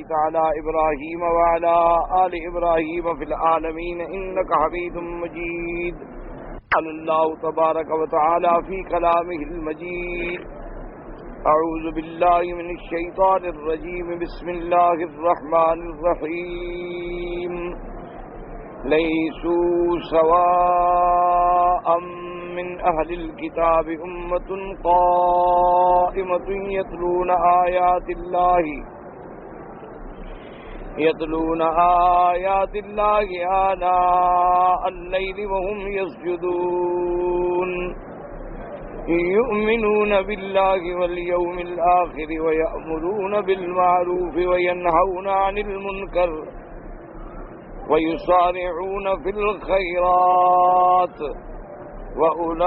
صليت على إبراهيم وعلى آل إبراهيم في العالمين إنك حميد مجيد. قال الله تبارك وتعالى في كلامه المجيد: أعوذ بالله من الشيطان الرجيم. بسم الله الرحمن الرحيم. ليسوا سواء من أهل الكتاب أمة قائمة يتلون آيات الله آناء الليل وهم يسجدون يؤمنون بالله واليوم الآخر ويأمرون بالمعروف وينهون عن المنكر ويسارعون في الخيرات وأولئك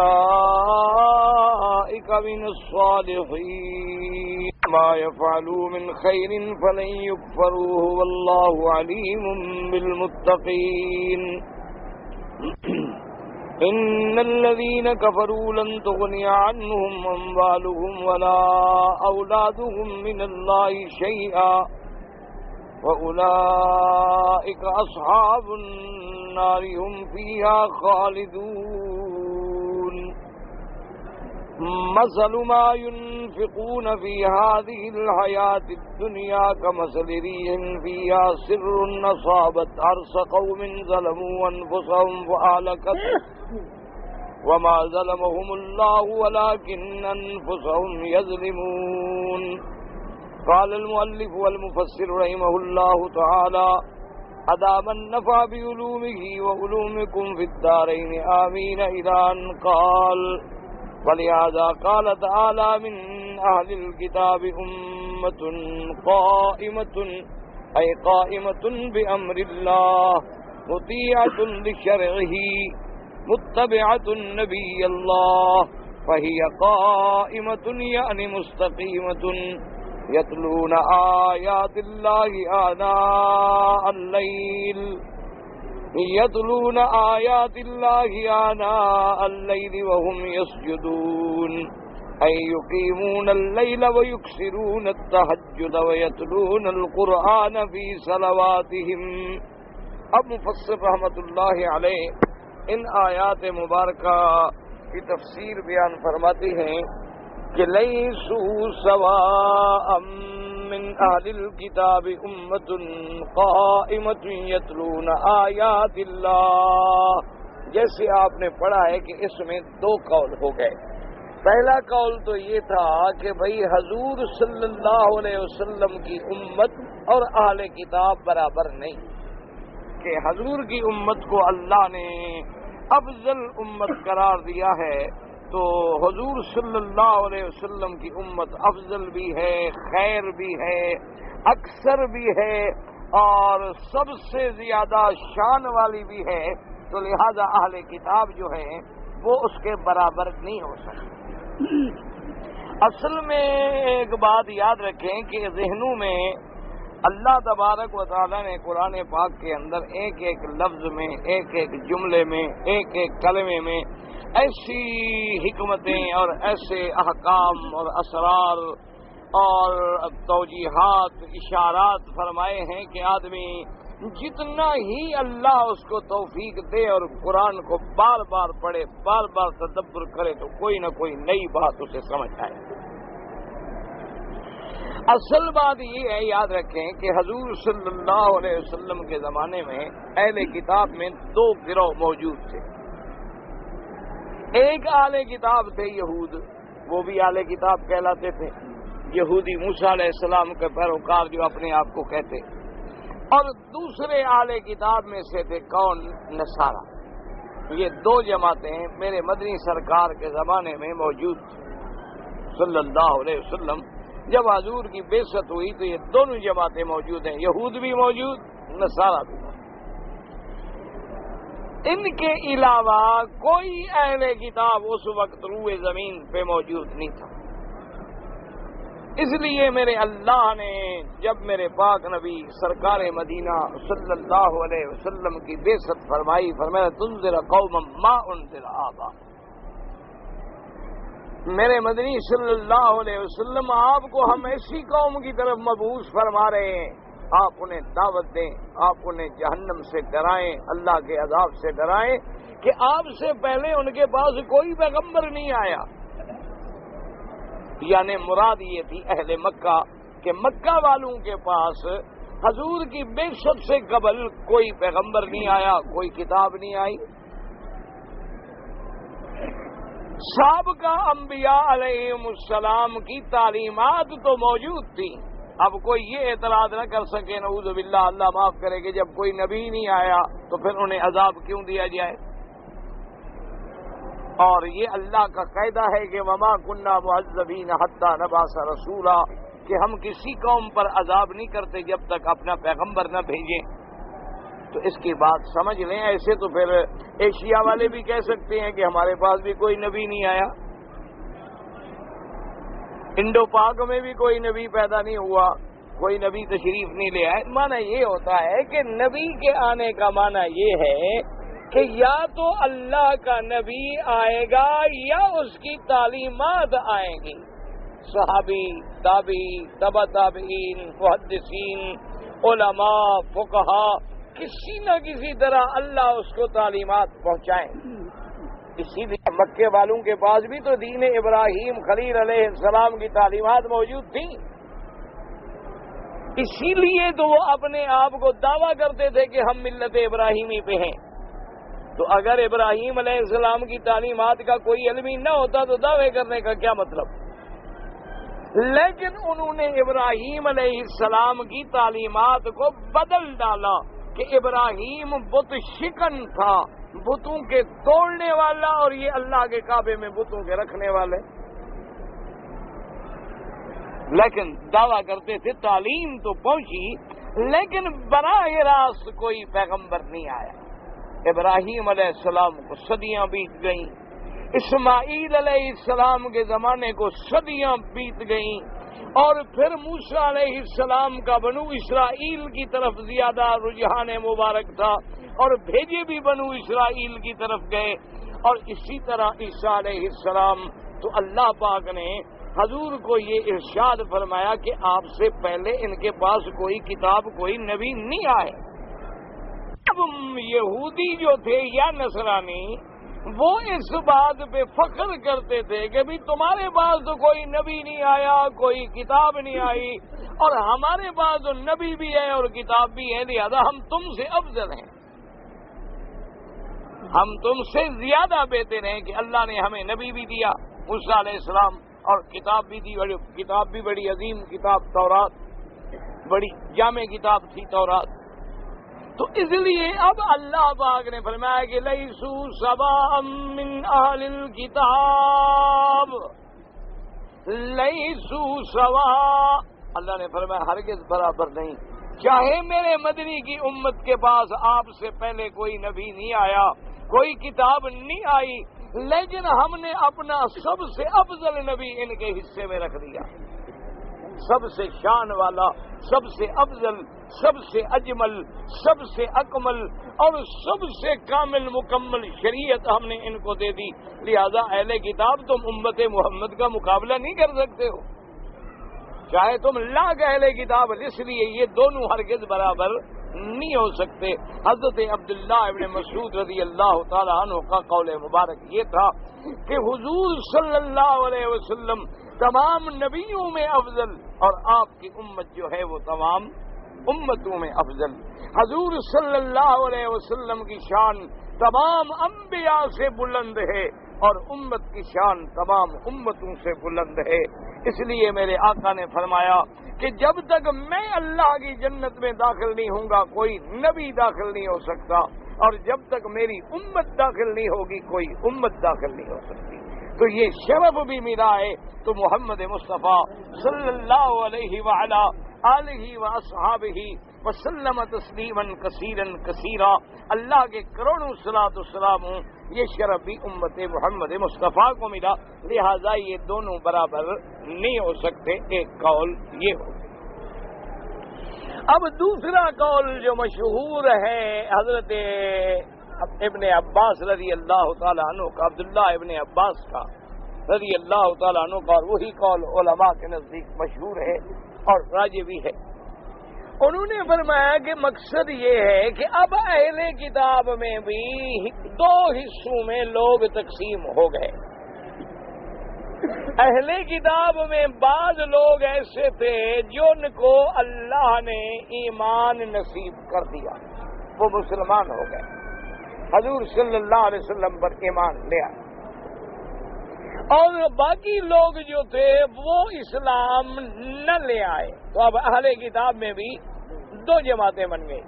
من الصالحين. ما يفعلوا من خير فلن يكفروه والله عليم بالمتقين. إن الذين كفروا لن تغني عنهم أموالهم ولا أولادهم من الله شيئا وأولئك أصحاب النار هم فيها خالدون. مثل ما ينفقون في هذه الحياة الدنيا كمثل ريح فيها سر أصابت حرث قوم ظلموا أنفسهم فأهلكته وما ظلمهم الله ولكن أنفسهم يظلمون. قال المؤلف والمفسر رحمه الله تعالى: أدام النفع بعلومه وعلومكم في الدارين آمين إلى أن قال: ولهذا قال تعالى: من أهل الكتاب أمة قائمة، أي قائمة بأمر الله مطيعة لشرعه متبعة نبي الله فهي قائمة يعني مستقيمة يتلون آيات الله آناء الليل وهم يسجدون، أي يقيمون الليل ويكسرون التهجد ويتلون القرآن في صلواتهم. اب مفسر رحمت اللہ علیہ ان آیات مبارکہ کی تفسیر بیان فرماتے ہیں کہ لیسوا سواء من اہل الکتاب امۃ قائمۃ یتلون آیات اللہ. جیسے آپ نے پڑھا ہے کہ اس میں دو قول ہو گئے. پہلا قول تو یہ تھا کہ بھئی حضور صلی اللہ علیہ وسلم کی امت اور اہل کتاب برابر نہیں، کہ حضور کی امت کو اللہ نے افضل امت قرار دیا ہے، تو حضور صلی اللہ علیہ وسلم کی امت افضل بھی ہے، خیر بھی ہے، اکثر بھی ہے اور سب سے زیادہ شان والی بھی ہے، تو لہذا اہل کتاب جو ہے وہ اس کے برابر نہیں ہو سکتے. اصل میں ایک بات یاد رکھیں کہ ذہنوں میں اللہ تبارک و تعالیٰ نے قرآن پاک کے اندر ایک ایک لفظ میں، ایک ایک جملے میں، ایک ایک کلمے میں ایسی حکمتیں اور ایسے احکام اور اسرار اور توجیحات، اشارات فرمائے ہیں کہ آدمی جتنا ہی اللہ اس کو توفیق دے اور قرآن کو بار بار پڑھے، بار بار تدبر کرے تو کوئی نہ کوئی نئی بات اسے سمجھ آئے. اصل بات یہ ہے، یاد رکھیں کہ حضور صلی اللہ علیہ وسلم کے زمانے میں اہل کتاب میں دو گروہ موجود تھے. ایک اہل کتاب تھے یہود، وہ بھی اہل کتاب کہلاتے تھے، یہودی موسیٰ علیہ السلام کے پیروکار جو اپنے آپ کو کہتے. اور دوسرے اہل کتاب میں سے تھے کون؟ نصارہ. یہ دو جماعتیں میرے مدنی سرکار کے زمانے میں موجود تھیں صلی اللہ علیہ وسلم. جب حضور کی بعثت ہوئی تو یہ دونوں جماعتیں موجود ہیں، یہود بھی موجود، نصارہ بھی موجود. ان کے علاوہ کوئی اہل کتاب اس وقت روئے زمین پہ موجود نہیں تھا. اس لیے میرے اللہ نے جب میرے پاک نبی سرکار مدینہ صلی اللہ علیہ وسلم کی بعثت فرمائی، فرمایا تنذر قوما ما انذر آباؤہم. میرے مدنی صلی اللہ علیہ وسلم آپ کو ہم ایسی قوم کی طرف مبعوث فرما رہے ہیں آپ انہیں دعوت دیں، آپ انہیں جہنم سے ڈرائیں، اللہ کے عذاب سے ڈرائیں کہ آپ سے پہلے ان کے پاس کوئی پیغمبر نہیں آیا۔ یعنی مراد یہ تھی اہل مکہ کہ مکہ والوں کے پاس حضور کی بعثت سے قبل کوئی پیغمبر نہیں آیا، کوئی کتاب نہیں آئی۔ سابقہ انبیاء علیہم السلام کی تعلیمات تو موجود تھی، اب کوئی یہ اعتراض نہ کر سکے نعوذ باللہ، اللہ معاف کرے کہ جب کوئی نبی نہیں آیا تو پھر انہیں عذاب کیوں دیا جائے۔ اور یہ اللہ کا قاعدہ ہے کہ وما كنا معذبین حتی نبعث رسولا، کہ ہم کسی قوم پر عذاب نہیں کرتے جب تک اپنا پیغمبر نہ بھیجیں۔ تو اس کی بات سمجھ لیں، ایسے تو پھر ایشیا والے بھی کہہ سکتے ہیں کہ ہمارے پاس بھی کوئی نبی نہیں آیا، انڈو پاک میں بھی کوئی نبی پیدا نہیں ہوا، کوئی نبی تشریف نہیں لے آئے۔ معنی یہ ہوتا ہے کہ نبی کے آنے کا معنی یہ ہے کہ یا تو اللہ کا نبی آئے گا یا اس کی تعلیمات آئیں گی۔ صحابی، تابعی، تبع تابعین، محدثین، علماء، فقہا، کسی نہ کسی طرح اللہ اس کو تعلیمات پہنچائیں۔ اسی لیے مکے والوں کے پاس بھی تو دین ابراہیم خلیل علیہ السلام کی تعلیمات موجود تھیں، اسی لیے تو وہ اپنے آپ کو دعویٰ کرتے تھے کہ ہم ملت ابراہیمی پہ ہیں۔ تو اگر ابراہیم علیہ السلام کی تعلیمات کا کوئی علم ہی نہ ہوتا تو دعوے کرنے کا کیا مطلب؟ لیکن انہوں نے ابراہیم علیہ السلام کی تعلیمات کو بدل ڈالا کہ ابراہیم بت شکن تھا، بتوں کے توڑنے والا، اور یہ اللہ کے کعبے میں بتوں کے رکھنے والے۔ لیکن دعویٰ کرتے تھے تعلیم تو پہنچی لیکن براہ راست کوئی پیغمبر نہیں آیا۔ ابراہیم علیہ السلام کو صدیاں بیت گئیں، اسماعیل علیہ السلام کے زمانے کو صدیاں بیت گئیں، اور پھر موسیٰ علیہ السلام کا بنو اسرائیل کی طرف زیادہ رجحان مبارک تھا، اور بھیجے بھی بنو اسرائیل کی طرف گئے، اور اسی طرح عیسیٰ علیہ السلام۔ تو اللہ پاک نے حضور کو یہ ارشاد فرمایا کہ آپ سے پہلے ان کے پاس کوئی کتاب، کوئی نبی نہیں آئے۔ اب یہودی جو تھے یا نصرانی، وہ اس بات پہ فخر کرتے تھے کہ بھی تمہارے پاس تو کوئی نبی نہیں آیا، کوئی کتاب نہیں آئی، اور ہمارے پاس تو نبی بھی ہے اور کتاب بھی ہے، لہذا ہم تم سے افضل ہیں، ہم تم سے زیادہ بہتر ہیں کہ اللہ نے ہمیں نبی بھی دیا موسیٰ علیہ السلام، اور کتاب بھی دی، کتاب بھی بڑی عظیم کتاب تورات، بڑی جامع کتاب تھی تورات۔ تو اس لیے اب اللہ پاک نے فرمایا کہ لیسوا سواء من اہل الکتاب، لیسوا سواء، اللہ نے فرمایا ہرگز برابر نہیں، چاہے میرے مدنی کی امت کے پاس آپ سے پہلے کوئی نبی نہیں آیا، کوئی کتاب نہیں آئی، لیکن ہم نے اپنا سب سے افضل نبی ان کے حصے میں رکھ دیا، سب سے شان والا، سب سے افضل، سب سے اجمل، سب سے اکمل، اور سب سے کامل مکمل شریعت ہم نے ان کو دے دی۔ لہذا اہل کتاب تم امت محمد کا مقابلہ نہیں کر سکتے ہو، چاہے تم لاکھ اہل کتاب، اس لیے یہ دونوں ہرگز برابر نہیں ہو سکتے۔ حضرت عبداللہ ابن مسعود رضی اللہ تعالیٰ عنہ کا قول مبارک یہ تھا کہ حضور صلی اللہ علیہ وسلم تمام نبیوں میں افضل، اور آپ کی امت جو ہے وہ تمام امتوں میں افضل۔ حضور صلی اللہ علیہ وسلم کی شان تمام انبیاء سے بلند ہے، اور امت کی شان تمام امتوں سے بلند ہے۔ اس لیے میرے آقا نے فرمایا کہ جب تک میں اللہ کی جنت میں داخل نہیں ہوں گا کوئی نبی داخل نہیں ہو سکتا، اور جب تک میری امت داخل نہیں ہوگی کوئی امت داخل نہیں ہو سکتی۔ تو یہ شرف بھی ملا ہے تو محمد مصطفیٰ صلی اللہ علیہ وعلا آلہ واصحابہ وسلم تسلیما کثیرا کثیرا، اللہ کے کروڑوں صلاۃ والسلام، یہ شرف بھی امت محمد مصطفیٰ کو ملا، لہذا یہ دونوں برابر نہیں ہو سکتے۔ ایک قول یہ ہو۔ اب دوسرا قول جو مشہور ہے حضرت ابن عباس رضی اللہ تعالیٰ عنہ کا، عبداللہ ابن عباس کا رضی اللہ تعالیٰ عنہ کا، اور وہی قول علماء کے نزدیک مشہور ہے اور راجح بھی ہے۔ انہوں نے فرمایا کہ مقصد یہ ہے کہ اب اہل کتاب میں بھی دو حصوں میں لوگ تقسیم ہو گئے. اہل کتاب میں بعض لوگ ایسے تھے جن کو اللہ نے ایمان نصیب کر دیا، وہ مسلمان ہو گئے، حضور صلی اللہ علیہ وسلم پر ایمان لے آئے. اور باقی لوگ جو تھے وہ اسلام نہ لے آئے. تو اب اہل کتاب میں بھی دو جماعتیں بن گئی.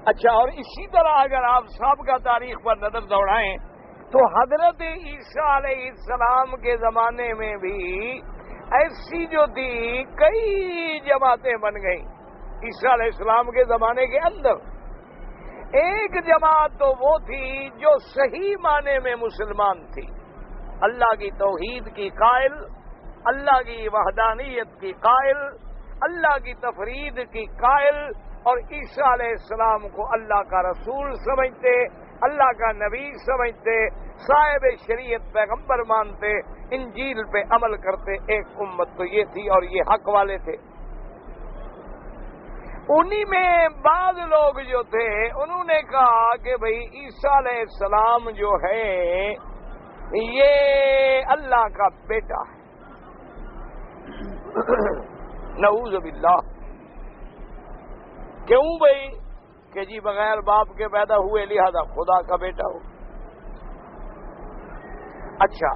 اچھا، اور اسی طرح اگر آپ سابقہ تاریخ پر نظر دوڑائیں تو حضرت عیسیٰ علیہ السلام کے زمانے میں بھی ایسی جو تھی کئی جماعتیں بن گئیں. عیسیٰ علیہ السلام کے زمانے کے اندر ایک جماعت تو وہ تھی جو صحیح معنی میں مسلمان تھی، اللہ کی توحید کی قائل، اللہ کی وحدانیت کی قائل، اللہ کی تفرید کی قائل، اور عیسیٰ علیہ السلام کو اللہ کا رسول سمجھتے، اللہ کا نبی سمجھتے، صاحب شریعت پیغمبر مانتے، انجیل پہ عمل کرتے. ایک امت تو یہ تھی اور یہ حق والے تھے. انہی میں بعض لوگ جو تھے انہوں نے کہا کہ بھئی عیسیٰ علیہ السلام جو ہے یہ اللہ کا بیٹا ہے. نعوذ باللہ. کیوں بھئی؟ کہ جی بغیر باپ کے پیدا ہوئے لہذا خدا کا بیٹا ہو. اچھا،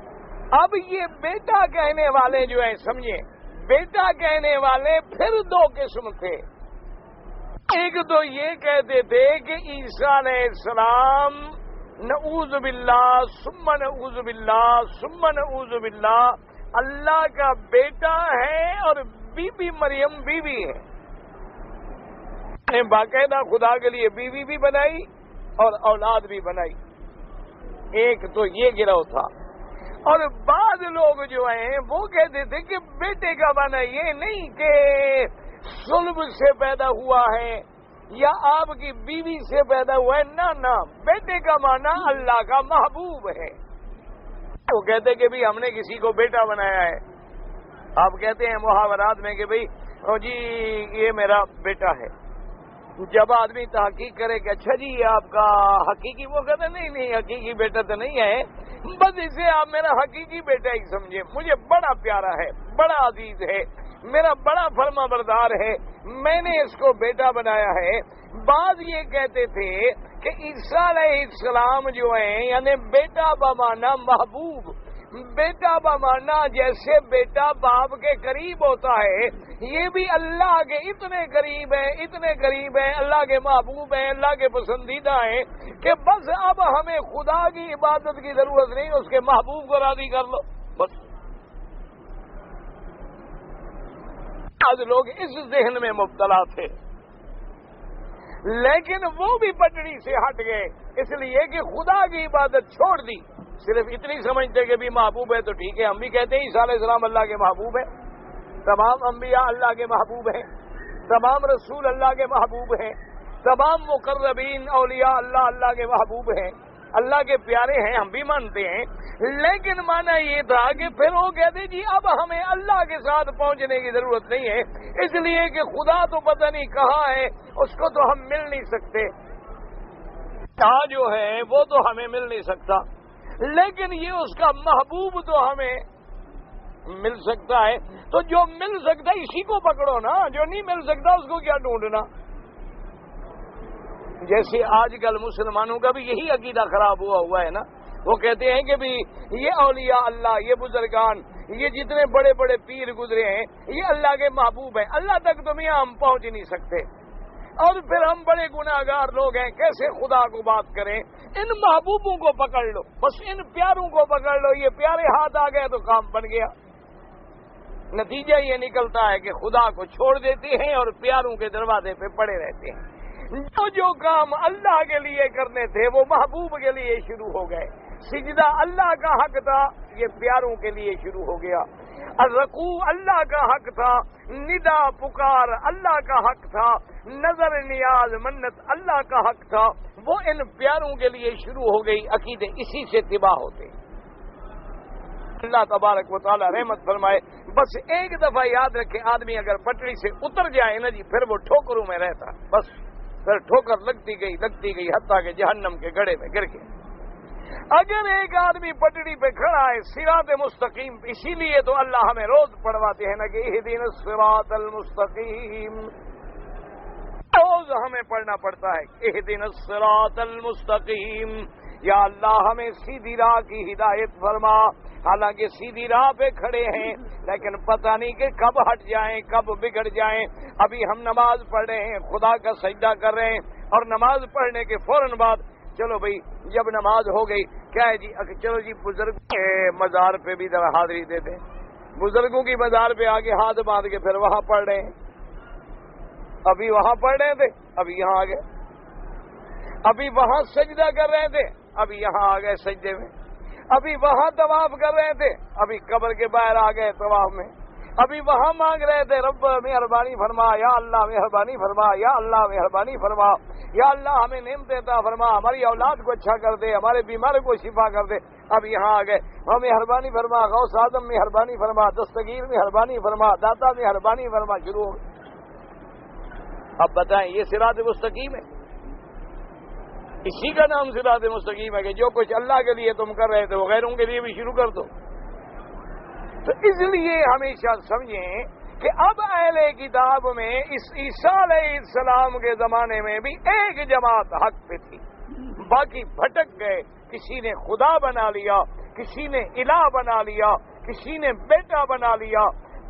اب یہ بیٹا کہنے والے جو ہیں، سمجھیں، بیٹا کہنے والے پھر دو قسم تھے. ایک تو یہ کہتے تھے کہ عیسیٰ علیہ السلام نعوذ باللہ ثم نعوذ باللہ ثم نعوذ باللہ اللہ کا بیٹا ہے اور بی بی مریم بیوی ہے. باقاعدہ خدا کے لیے بیوی بھی بنائی اور اولاد بھی بنائی. ایک تو یہ گروہ تھا. اور بعض لوگ جو ہیں وہ کہتے تھے کہ بیٹے کا معنی یہ نہیں کہ صلب سے پیدا ہوا ہے یا آپ کی بیوی سے پیدا ہوا ہے، نہ، بیٹے کا معنی اللہ کا محبوب ہے. وہ کہتے کہ بھی ہم نے کسی کو بیٹا بنایا ہے. آپ کہتے ہیں محاورات میں کہ بھئی جی یہ میرا بیٹا ہے. جب آدمی تحقیق کرے کہ اچھا جی آپ کا حقیقی، وہ کہتے نہیں حقیقی بیٹا تو نہیں ہے، بس اسے آپ میرا حقیقی بیٹا ہی سمجھے، مجھے بڑا پیارا ہے، بڑا عزیز ہے، میرا بڑا فرما بردار ہے، میں نے اس کو بیٹا بنایا ہے. بعض یہ کہتے تھے کہ عیسیٰ علیہ السلام جو ہیں یعنی بیٹا بمانا محبوب، بیٹا بمانا جیسے بیٹا باپ کے قریب ہوتا ہے، یہ بھی اللہ کے اتنے قریب ہیں، اللہ کے محبوب ہیں، اللہ کے پسندیدہ ہیں کہ بس اب ہمیں خدا کی عبادت کی ضرورت نہیں، اس کے محبوب کو راضی کر لو بس. آج لوگ اس ذہن میں مبتلا تھے، لیکن وہ بھی پٹڑی سے ہٹ گئے اس لیے کہ خدا کی عبادت چھوڑ دی. صرف اتنی سمجھتے کہ بھی محبوب ہے تو ٹھیک ہے. ہم بھی کہتے ہیں عیسیٰ علیہ السلام اللہ کے محبوب ہیں، تمام انبیاء اللہ کے محبوب ہیں، تمام رسول اللہ کے محبوب ہیں، تمام مقربین اولیاء اللہ کے محبوب ہیں، اللہ کے پیارے ہیں، ہم بھی مانتے ہیں. لیکن مانا یہ تھا کہ پھر وہ کہتے جی اب ہمیں اللہ کے ساتھ پہنچنے کی ضرورت نہیں ہے، اس لیے کہ خدا تو پتہ نہیں کہاں ہے، اس کو تو ہم مل نہیں سکتے، کہاں جو ہے وہ تو ہمیں مل نہیں سکتا، لیکن یہ اس کا محبوب تو ہمیں مل سکتا ہے. تو جو مل سکتا ہے اسی کو پکڑو نا، جو نہیں مل سکتا اس کو کیا ڈھونڈنا. جیسے آج کل مسلمانوں کا بھی یہی عقیدہ خراب ہوا ہے نا. وہ کہتے ہیں کہ بھی یہ اولیاء اللہ، یہ بزرگان، یہ جتنے بڑے بڑے پیر گزرے ہیں یہ اللہ کے محبوب ہیں، اللہ تک تو میاں ہم پہنچ نہیں سکتے، اور پھر ہم بڑے گناہگار لوگ ہیں، کیسے خدا کو بات کریں. ان محبوبوں کو پکڑ لو، بس ان پیاروں کو پکڑ لو، یہ پیارے ہاتھ آ گئے تو کام بن گیا. نتیجہ یہ نکلتا ہے کہ خدا کو چھوڑ دیتے ہیں اور پیاروں کے دروازے پہ پڑے رہتے ہیں. جو کام اللہ کے لیے کرنے تھے وہ محبوب کے لیے شروع ہو گئے. سجدہ اللہ کا حق تھا، یہ پیاروں کے لیے شروع ہو گیا. الرکوع اللہ کا حق تھا، ندا پکار اللہ کا حق تھا، نظر نیاز منت اللہ کا حق تھا، وہ ان پیاروں کے لیے شروع ہو گئی. عقیدے اسی سے تباہ ہوتے. اللہ تبارک و تعالی رحمت فرمائے. بس ایک دفعہ یاد رکھے، آدمی اگر پٹڑی سے اتر جائے نا جی، پھر وہ ٹھوکروں میں رہتا، بس پھر ٹھوکر لگتی گئی حتیٰ کہ جہنم کے گڑھے میں گر گیا. اگر ایک آدمی پٹڑی پہ کھڑا ہے صراط مستقیم، اسی لیے تو اللہ ہمیں روز پڑھواتے ہیں نا کہ اہدنا الصراط المستقیم، روز ہمیں پڑھنا پڑتا ہے اہدنا الصراط المستقیم. یا اللہ ہمیں سیدھی راہ کی ہدایت فرما. حالانکہ سیدھی راہ پہ کھڑے ہیں لیکن پتہ نہیں کہ کب ہٹ جائیں، کب بگڑ جائیں. ابھی ہم نماز پڑھ رہے ہیں، خدا کا سجدہ کر رہے ہیں، اور نماز پڑھنے کے فوراً بعد چلو بھائی جب نماز ہو گئی کیا ہے جی، چلو جی بزرگ کے مزار پہ بھی ذرا حاضری دے دیں. بزرگوں کی مزار پہ آگے ہاتھ باندھ کے پھر وہاں پڑھ رہے ہیں. ابھی وہاں پڑھ رہے تھے، ابھی یہاں آ گئے. ابھی وہاں سجدہ کر رہے تھے، ابھی یہاں آ گئے سجدے میں. ابھی وہاں طواف کر رہے تھے، ابھی قبر کے باہر آ گئے طواف میں. ابھی وہاں مانگ رہے تھے رب مہربانی فرما، یا اللہ مہربانی فرما، یا اللہ مہربانی فرما، یا اللہ ہمیں نعمت عطا فرما، ہماری اولاد کو اچھا کر دے، ہمارے بیمار کو شفا کر دے. اب یہاں آ گئے، ہم مہربانی فرما، غوث اعظم مہربانی فرما، دستگیر مہربانی فرما، داتا مہربانی فرما. شروع ہو گئے. اب بتائیں یہ صراط مستقیم ہے؟ اسی کا نام صراط مستقیم ہے کہ جو کچھ اللہ کے لیے تم کر رہے تھے وہ غیروں کے لیے بھی شروع کر دو. تو اس لیے ہمیشہ سمجھیں کہ اب اہل کتاب میں اس عیسیٰ علیہ السلام کے زمانے میں بھی ایک جماعت حق پہ تھی، باقی بھٹک گئے. کسی نے خدا بنا لیا، کسی نے الہ بنا لیا، کسی نے بیٹا بنا لیا.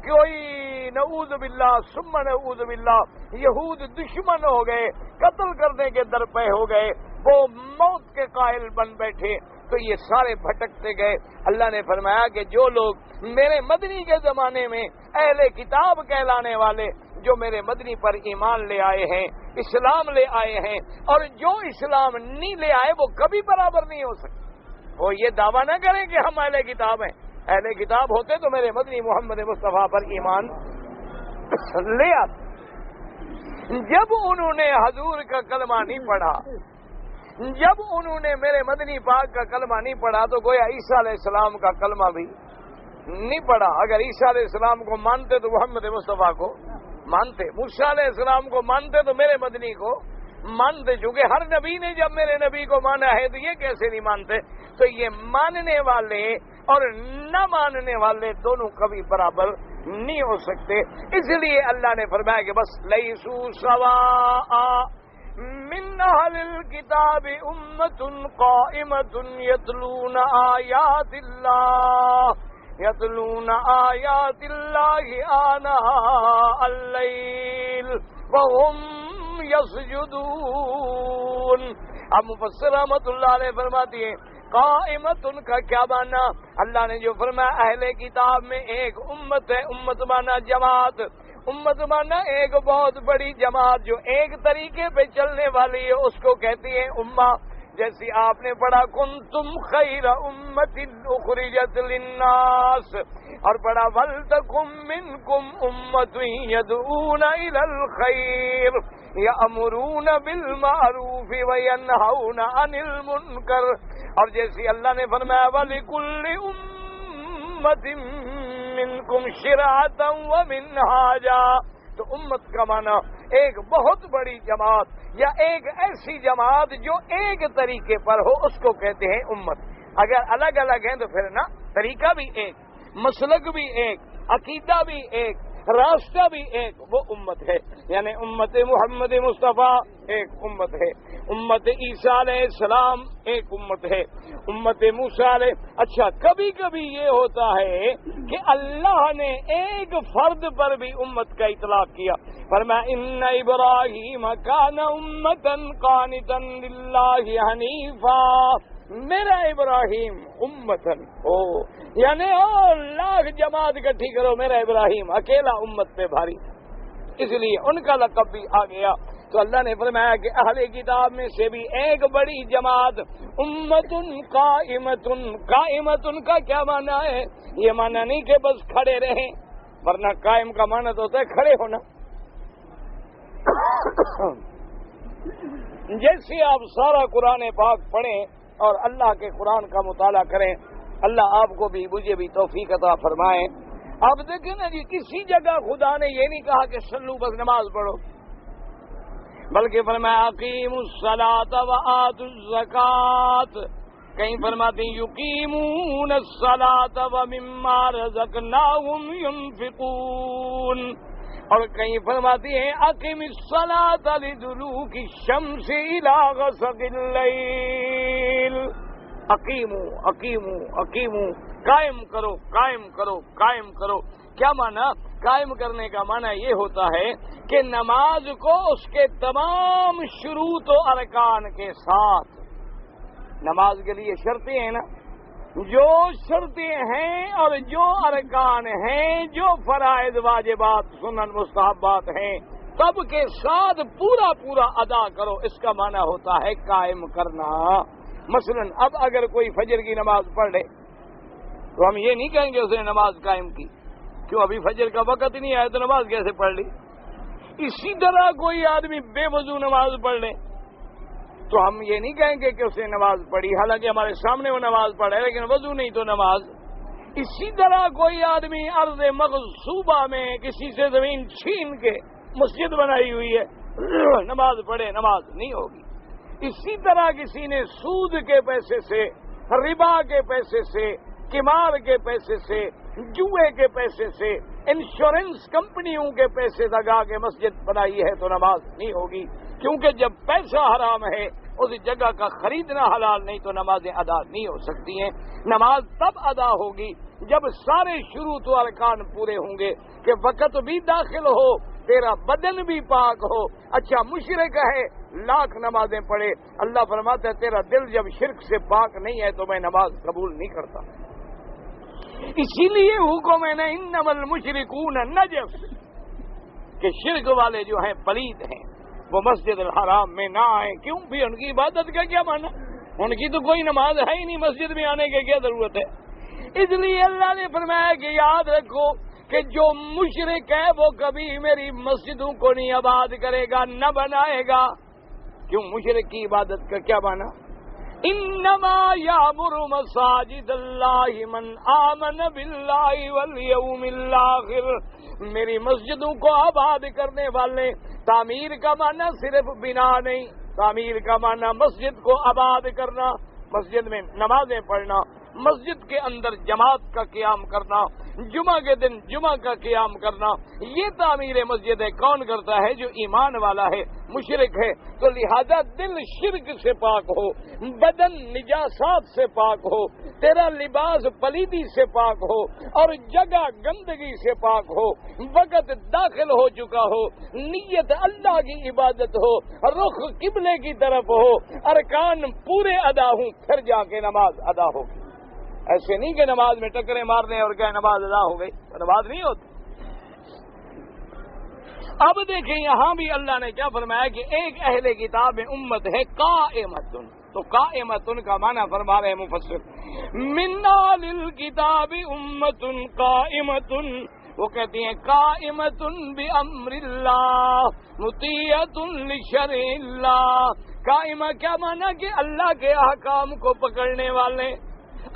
کوئی نعوذ باللہ ثم نعوذ باللہ یہود دشمن ہو گئے، قتل کرنے کے درپے ہو گئے، وہ موت کے قائل بن بیٹھے. تو یہ سارے بھٹکتے گئے. اللہ نے فرمایا کہ جو لوگ میرے مدنی کے زمانے میں اہل کتاب کہلانے والے، جو میرے مدنی پر ایمان لے آئے ہیں، اسلام لے آئے ہیں، اور جو اسلام نہیں لے آئے وہ کبھی برابر نہیں ہو سکتے. وہ یہ دعویٰ نہ کریں کہ ہم اہل کتاب ہیں. اہل کتاب ہوتے تو میرے مدنی محمد مصطفیٰ پر ایمان لے آتے. جب انہوں نے حضور کا کلمہ نہیں پڑھا، جب انہوں نے میرے مدنی پاک کا کلمہ نہیں پڑھا، تو گویا عیسیٰ علیہ السلام کا کلمہ بھی نہیں پڑھا. اگر عیسیٰ علیہ السلام کو مانتے تو محمد مصطفیٰ کو مانتے، موسیٰ علیہ السلام کو مانتے تو میرے مدنی کو مانتے. چونکہ ہر نبی نے جب میرے نبی کو مانا ہے تو یہ کیسے نہیں مانتے؟ تو یہ ماننے والے اور نہ ماننے والے دونوں کبھی برابر نہیں ہو سکتے. اس لیے اللہ نے فرمایا کہ بس لیسو سواء من اہل الکتاب امۃ قائمۃ یتلون آیات اللہ آناء اللیل وہم یسجدون. اب مفسر رحمۃ اللہ علیہ فرماتی ہیں قائمت ان کا کیا مانا؟ اللہ نے جو فرمایا اہل کتاب میں ایک امت ہے، امت مانا جماعت، امت مانا ایک بہت بڑی جماعت جو ایک طریقے پہ چلنے والی ہے، اس کو کہتی ہے امہ. جیسی آپ نے پڑھا کنتم خیر امت اخرجت للناس، اور پڑھا ولتکم منکم امۃ یدعون الی الخیر یأمرون بالمعروف وینہون عن المنکر. اور جیسی اللہ نے فرمایا وَلِكُلِّ أُمَّةٍ مِّنْكُمْ شِرْعَةً وَمِنْهَاجًا. تو امت کا معنی ایک بہت بڑی جماعت یا ایک ایسی جماعت جو ایک طریقے پر ہو، اس کو کہتے ہیں امت. اگر الگ الگ ہیں تو پھر نا طریقہ بھی ایک، مسلک بھی ایک، عقیدہ بھی ایک، راستہ بھی ایک، وہ امت ہے. یعنی امت محمد مصطفیٰ ایک امت ہے، امت عیسیٰ علیہ السلام ایک امت ہے، امت موسیٰ علیہ. اچھا کبھی کبھی یہ ہوتا ہے کہ اللہ نے ایک فرد پر بھی امت کا اطلاق کیا. فرمایا ان ابراہیم کان امتا قانتا للہ حنیفا. میرا ابراہیم امتن ہو، یعنی لاکھ جماعت اکٹھی کرو، میرا ابراہیم اکیلا امت پہ بھاری، اس لیے ان کا لقب بھی آ گیا. تو اللہ نے فرمایا کہ اہل کتاب میں سے بھی ایک بڑی جماعت امتن قائمتن. قائمتن کا کیا معنی ہے؟ یہ معنی نہیں کہ بس کھڑے رہیں، ورنہ قائم کا معنی تو ہوتا ہے کھڑے ہونا. جیسے آپ سارا قرآن پاک پڑھیں اور اللہ کے قرآن کا مطالعہ کریں اللہ آپ کو بھی مجھے بھی توفیق عطا فرمائے۔ اب دیکھیں نا جی، کسی جگہ خدا نے یہ نہیں کہا کہ صلو بس نماز پڑھو، بلکہ فرمایا اقیموا الصلاۃ وآتوا الزکاۃ، کہیں فرماتے ہیں یقیمون الصلاۃ ومما رزقناہم ينفقون، اور کہیں فرماتی ہیں اقم الصلاۃ لدلوک الشمس الی غسق اللیل، اقیمو، قائم کرو، قائم کرو، قائم کرو۔ کیا معنی؟ قائم کرنے کا معنی یہ ہوتا ہے کہ نماز کو اس کے تمام شروط و ارکان کے ساتھ، نماز کے لیے شرطیں ہیں نا، جو شرطیں ہیں اور جو ارکان ہیں، جو فرائض واجبات سنن مستحبات ہیں، سب کے ساتھ پورا پورا ادا کرو، اس کا معنی ہوتا ہے قائم کرنا۔ مثلا اب اگر کوئی فجر کی نماز پڑھ لے تو ہم یہ نہیں کہیں گے اس نے نماز قائم کی، کیوں؟ ابھی فجر کا وقت ہی نہیں آیا تو نماز کیسے پڑھ لی؟ اسی طرح کوئی آدمی بے وضو نماز پڑھ لے تو ہم یہ نہیں کہیں گے کہ اس نے نماز پڑھی، حالانکہ ہمارے سامنے وہ نماز پڑھے لیکن وضو نہیں تو نماز۔ اسی طرح کوئی آدمی ارض مغصوبہ میں کسی سے زمین چھین کے مسجد بنائی ہوئی ہے، نماز پڑھے، نماز نہیں ہوگی۔ اسی طرح کسی نے سود کے پیسے سے، ربا کے پیسے سے، قمار کے پیسے سے، جوئے کے پیسے سے، انشورنس کمپنیوں کے پیسے لگا کے مسجد بنائی ہے تو نماز نہیں ہوگی، کیونکہ جب پیسہ حرام ہے اس جگہ کا خریدنا حلال نہیں تو نمازیں ادا نہیں ہو سکتی ہیں۔ نماز تب ادا ہوگی جب سارے شروط و ارکان پورے ہوں گے کہ وقت بھی داخل ہو، تیرا بدن بھی پاک ہو۔ اچھا مشرک ہے، لاکھ نمازیں پڑھے، اللہ فرماتا ہے تیرا دل جب شرک سے پاک نہیں ہے تو میں نماز قبول نہیں کرتا۔ اسی لیے حکم ہے نا انما المشرکون نجس، کہ شرک والے جو ہیں پلید ہیں، وہ مسجد الحرام میں نہ آئیں۔ کیوں بھی؟ ان کی عبادت کا کیا معنی؟ ان کی تو کوئی نماز ہے ہی نہیں، مسجد میں آنے کی کیا ضرورت ہے؟ اس لیے اللہ نے فرمایا کہ یاد رکھو کہ جو مشرک ہے وہ کبھی میری مسجدوں کو نہیں آباد کرے گا، نہ بنائے گا۔ کیوں؟ مشرک کی عبادت کا کیا معنی؟ انما یعمر مساجد اللہ من آمن باللہ والیوم الآخر، میری مسجدوں کو آباد کرنے والے، تعمیر کا معنی صرف بنا نہیں، تعمیر کا معنی مسجد کو آباد کرنا، مسجد میں نمازیں پڑھنا، مسجد کے اندر جماعت کا قیام کرنا، جمعہ کے دن جمعہ کا قیام کرنا، یہ تعمیر مسجد ہے۔ کون کرتا ہے؟ جو ایمان والا ہے، مشرک ہے۔ تو لہذا دل شرک سے پاک ہو، بدن نجاسات سے پاک ہو، تیرا لباس پلیدی سے پاک ہو، اور جگہ گندگی سے پاک ہو، وقت داخل ہو چکا ہو، نیت اللہ کی عبادت ہو، رخ قبلے کی طرف ہو، ارکان پورے ادا ہوں، پھر جا کے نماز ادا ہوگی۔ ایسے نہیں کہ نماز میں ٹکرے مارنے اور کیا نماز ادا ہو گئی، نماز نہیں ہوتی۔ اب دیکھیں یہاں بھی اللہ نے کیا فرمایا کہ ایک اہل کتاب میں امت ہے قائمتن، تو قائمتن کا معنی فرما رہے مفسر من آل الکتاب امتن قائمتن، وہ کہتی ہیں قائمتن بامر اللہ مطیعۃ لشرع اللہ۔ قائمہ کیا معنی؟ کہ اللہ کے احکام کو پکڑنے والے،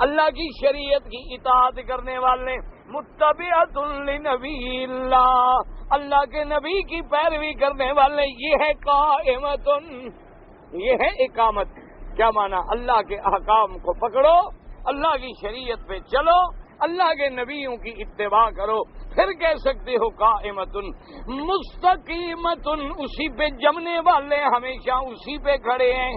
اللہ کی شریعت کی اطاعت کرنے والے، متبعۃ لنبی اللہ، اللہ کے نبی کی پیروی کرنے والے، یہ ہے قائمتن، یہ ہے اقامت۔ کیا معنی؟ اللہ کے احکام کو پکڑو، اللہ کی شریعت پہ چلو، اللہ کے نبیوں کی اتباع کرو، پھر کہہ سکتے ہو قائمتن۔ مستقیمتن، اسی پہ جمنے والے، ہمیشہ اسی پہ کھڑے ہیں۔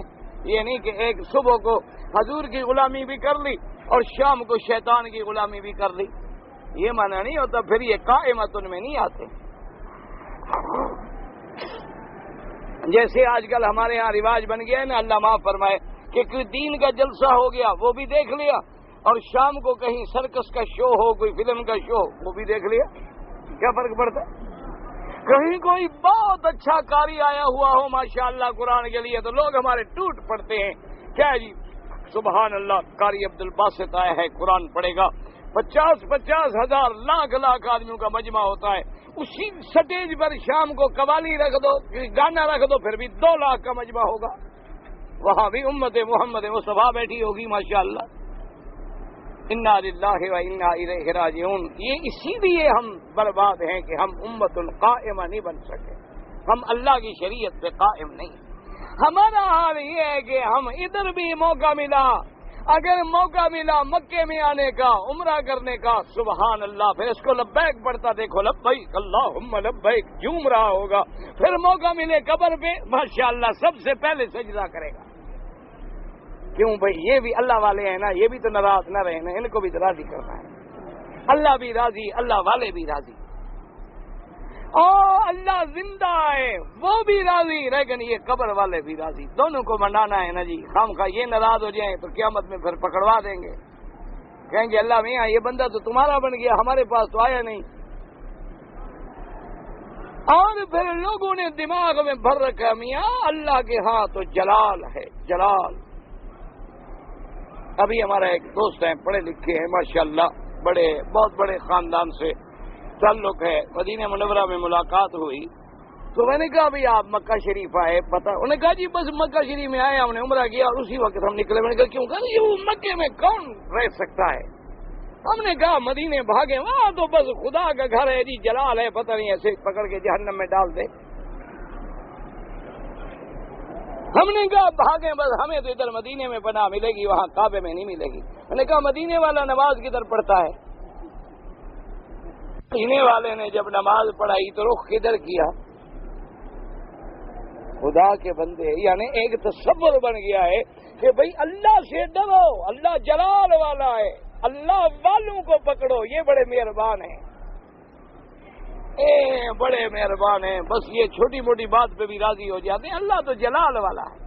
یہ نہیں کہ ایک صبح کو حضور کی غلامی بھی کر لی اور شام کو شیطان کی غلامی بھی کر لی، یہ معنی نہیں ہوتا، پھر یہ قائمتن میں نہیں آتے۔ جیسے آج کل ہمارے ہاں رواج بن گیا ہے نا، اللہ معاف فرمائے، کہ کوئی دین کا جلسہ ہو گیا وہ بھی دیکھ لیا، اور شام کو کہیں سرکس کا شو ہو، کوئی فلم کا شو وہ بھی دیکھ لیا، کیا فرق پڑتا ہے؟ کہیں کوئی بہت اچھا قاری آیا ہوا ہو ماشاءاللہ قرآن کے لیے تو لوگ ہمارے ٹوٹ پڑتے ہیں، کیا جی سبحان اللہ قاری عبد الباسط آیا ہے قرآن پڑھے گا، 50,000 لاکھ آدمیوں کا مجمع ہوتا ہے، اسی سٹیج پر شام کو قوالی رکھ دو، گانا رکھ دو، پھر بھی 2 لاکھ کا مجمع ہوگا، وہاں بھی امت محمد مصطفیٰ بیٹھی ہوگی ماشاءاللہ۔ انا للہ و انا الیہ راجعون. یہ اسی لیے ہم برباد ہیں کہ ہم امت القائمہ نہیں بن سکے، ہم اللہ کی شریعت پہ قائم نہیں. ہمارا حال یہ ہے کہ ہم ادھر بھی موقع ملا، اگر موقع ملا مکے میں آنے کا، عمرہ کرنے کا، سبحان اللہ، پھر اس کو لبیک پڑھتا دیکھو، لبیک اللہم لبیک جھوم رہا ہوگا. پھر موقع ملے قبر پہ ماشاءاللہ سب سے پہلے سجدہ کرے گا. کیوں بھائی؟ یہ بھی اللہ والے ہیں نا، یہ بھی تو ناراض نہ رہے نا، ان کو بھی تو راضی کرنا ہے. اللہ بھی راضی، اللہ والے بھی راضی. اور اللہ زندہ ہے وہ بھی راضی، لیکن یہ قبر والے بھی راضی. دونوں کو منانا ہے نا جی. خام خواہ یہ ناراض ہو جائیں تو قیامت میں پھر پکڑوا دیں گے، کہیں گے اللہ میاں یہ بندہ تو تمہارا بن گیا، ہمارے پاس تو آیا نہیں. اور پھر لوگوں نے دماغ میں بھر رکھا میاں اللہ کے ہاں تو جلال ہے، جلال. ابھی ہمارا ایک دوست ہے، پڑھے لکھے ہیں ماشاءاللہ، بہت بڑے خاندان سے تعلق ہے. مدینہ منورہ میں ملاقات ہوئی تو میں نے کہا بھئی آپ مکہ شریف آئے، پتہ؟ انہوں نے کہا جی بس مکہ شریف میں آئے، ہم نے عمرہ کیا اور اسی وقت ہم نکلے. میں نے کہا کیوں؟ کہا یہ وہ مکے میں کون رہ سکتا ہے. ہم نے کہا مدینے بھاگے، وہاں تو بس خدا کا گھر ہے جی، جلال ہے، پتہ نہیں ایسے پکڑ کے جہنم میں ڈال دے. ہم نے کہا بھاگیں بس، ہمیں تو ادھر مدینے میں پناہ ملے گی، وہاں کعبے میں نہیں ملے گی. میں نے کہا مدینے والا نماز کدھر پڑھتا ہے؟ مدینے والے نے جب نماز پڑھائی تو رخ کدھر کیا؟ خدا کے بندے، یعنی ایک تصور بن گیا ہے کہ بھئی اللہ سے ڈرو، اللہ جلال والا ہے، اللہ والوں کو پکڑو، یہ بڑے مہربان ہیں، بڑے مہربان ہیں. بس یہ چھوٹی موٹی بات پہ بھی راضی ہو جاتے ہیں. اللہ تو جلال والا ہے.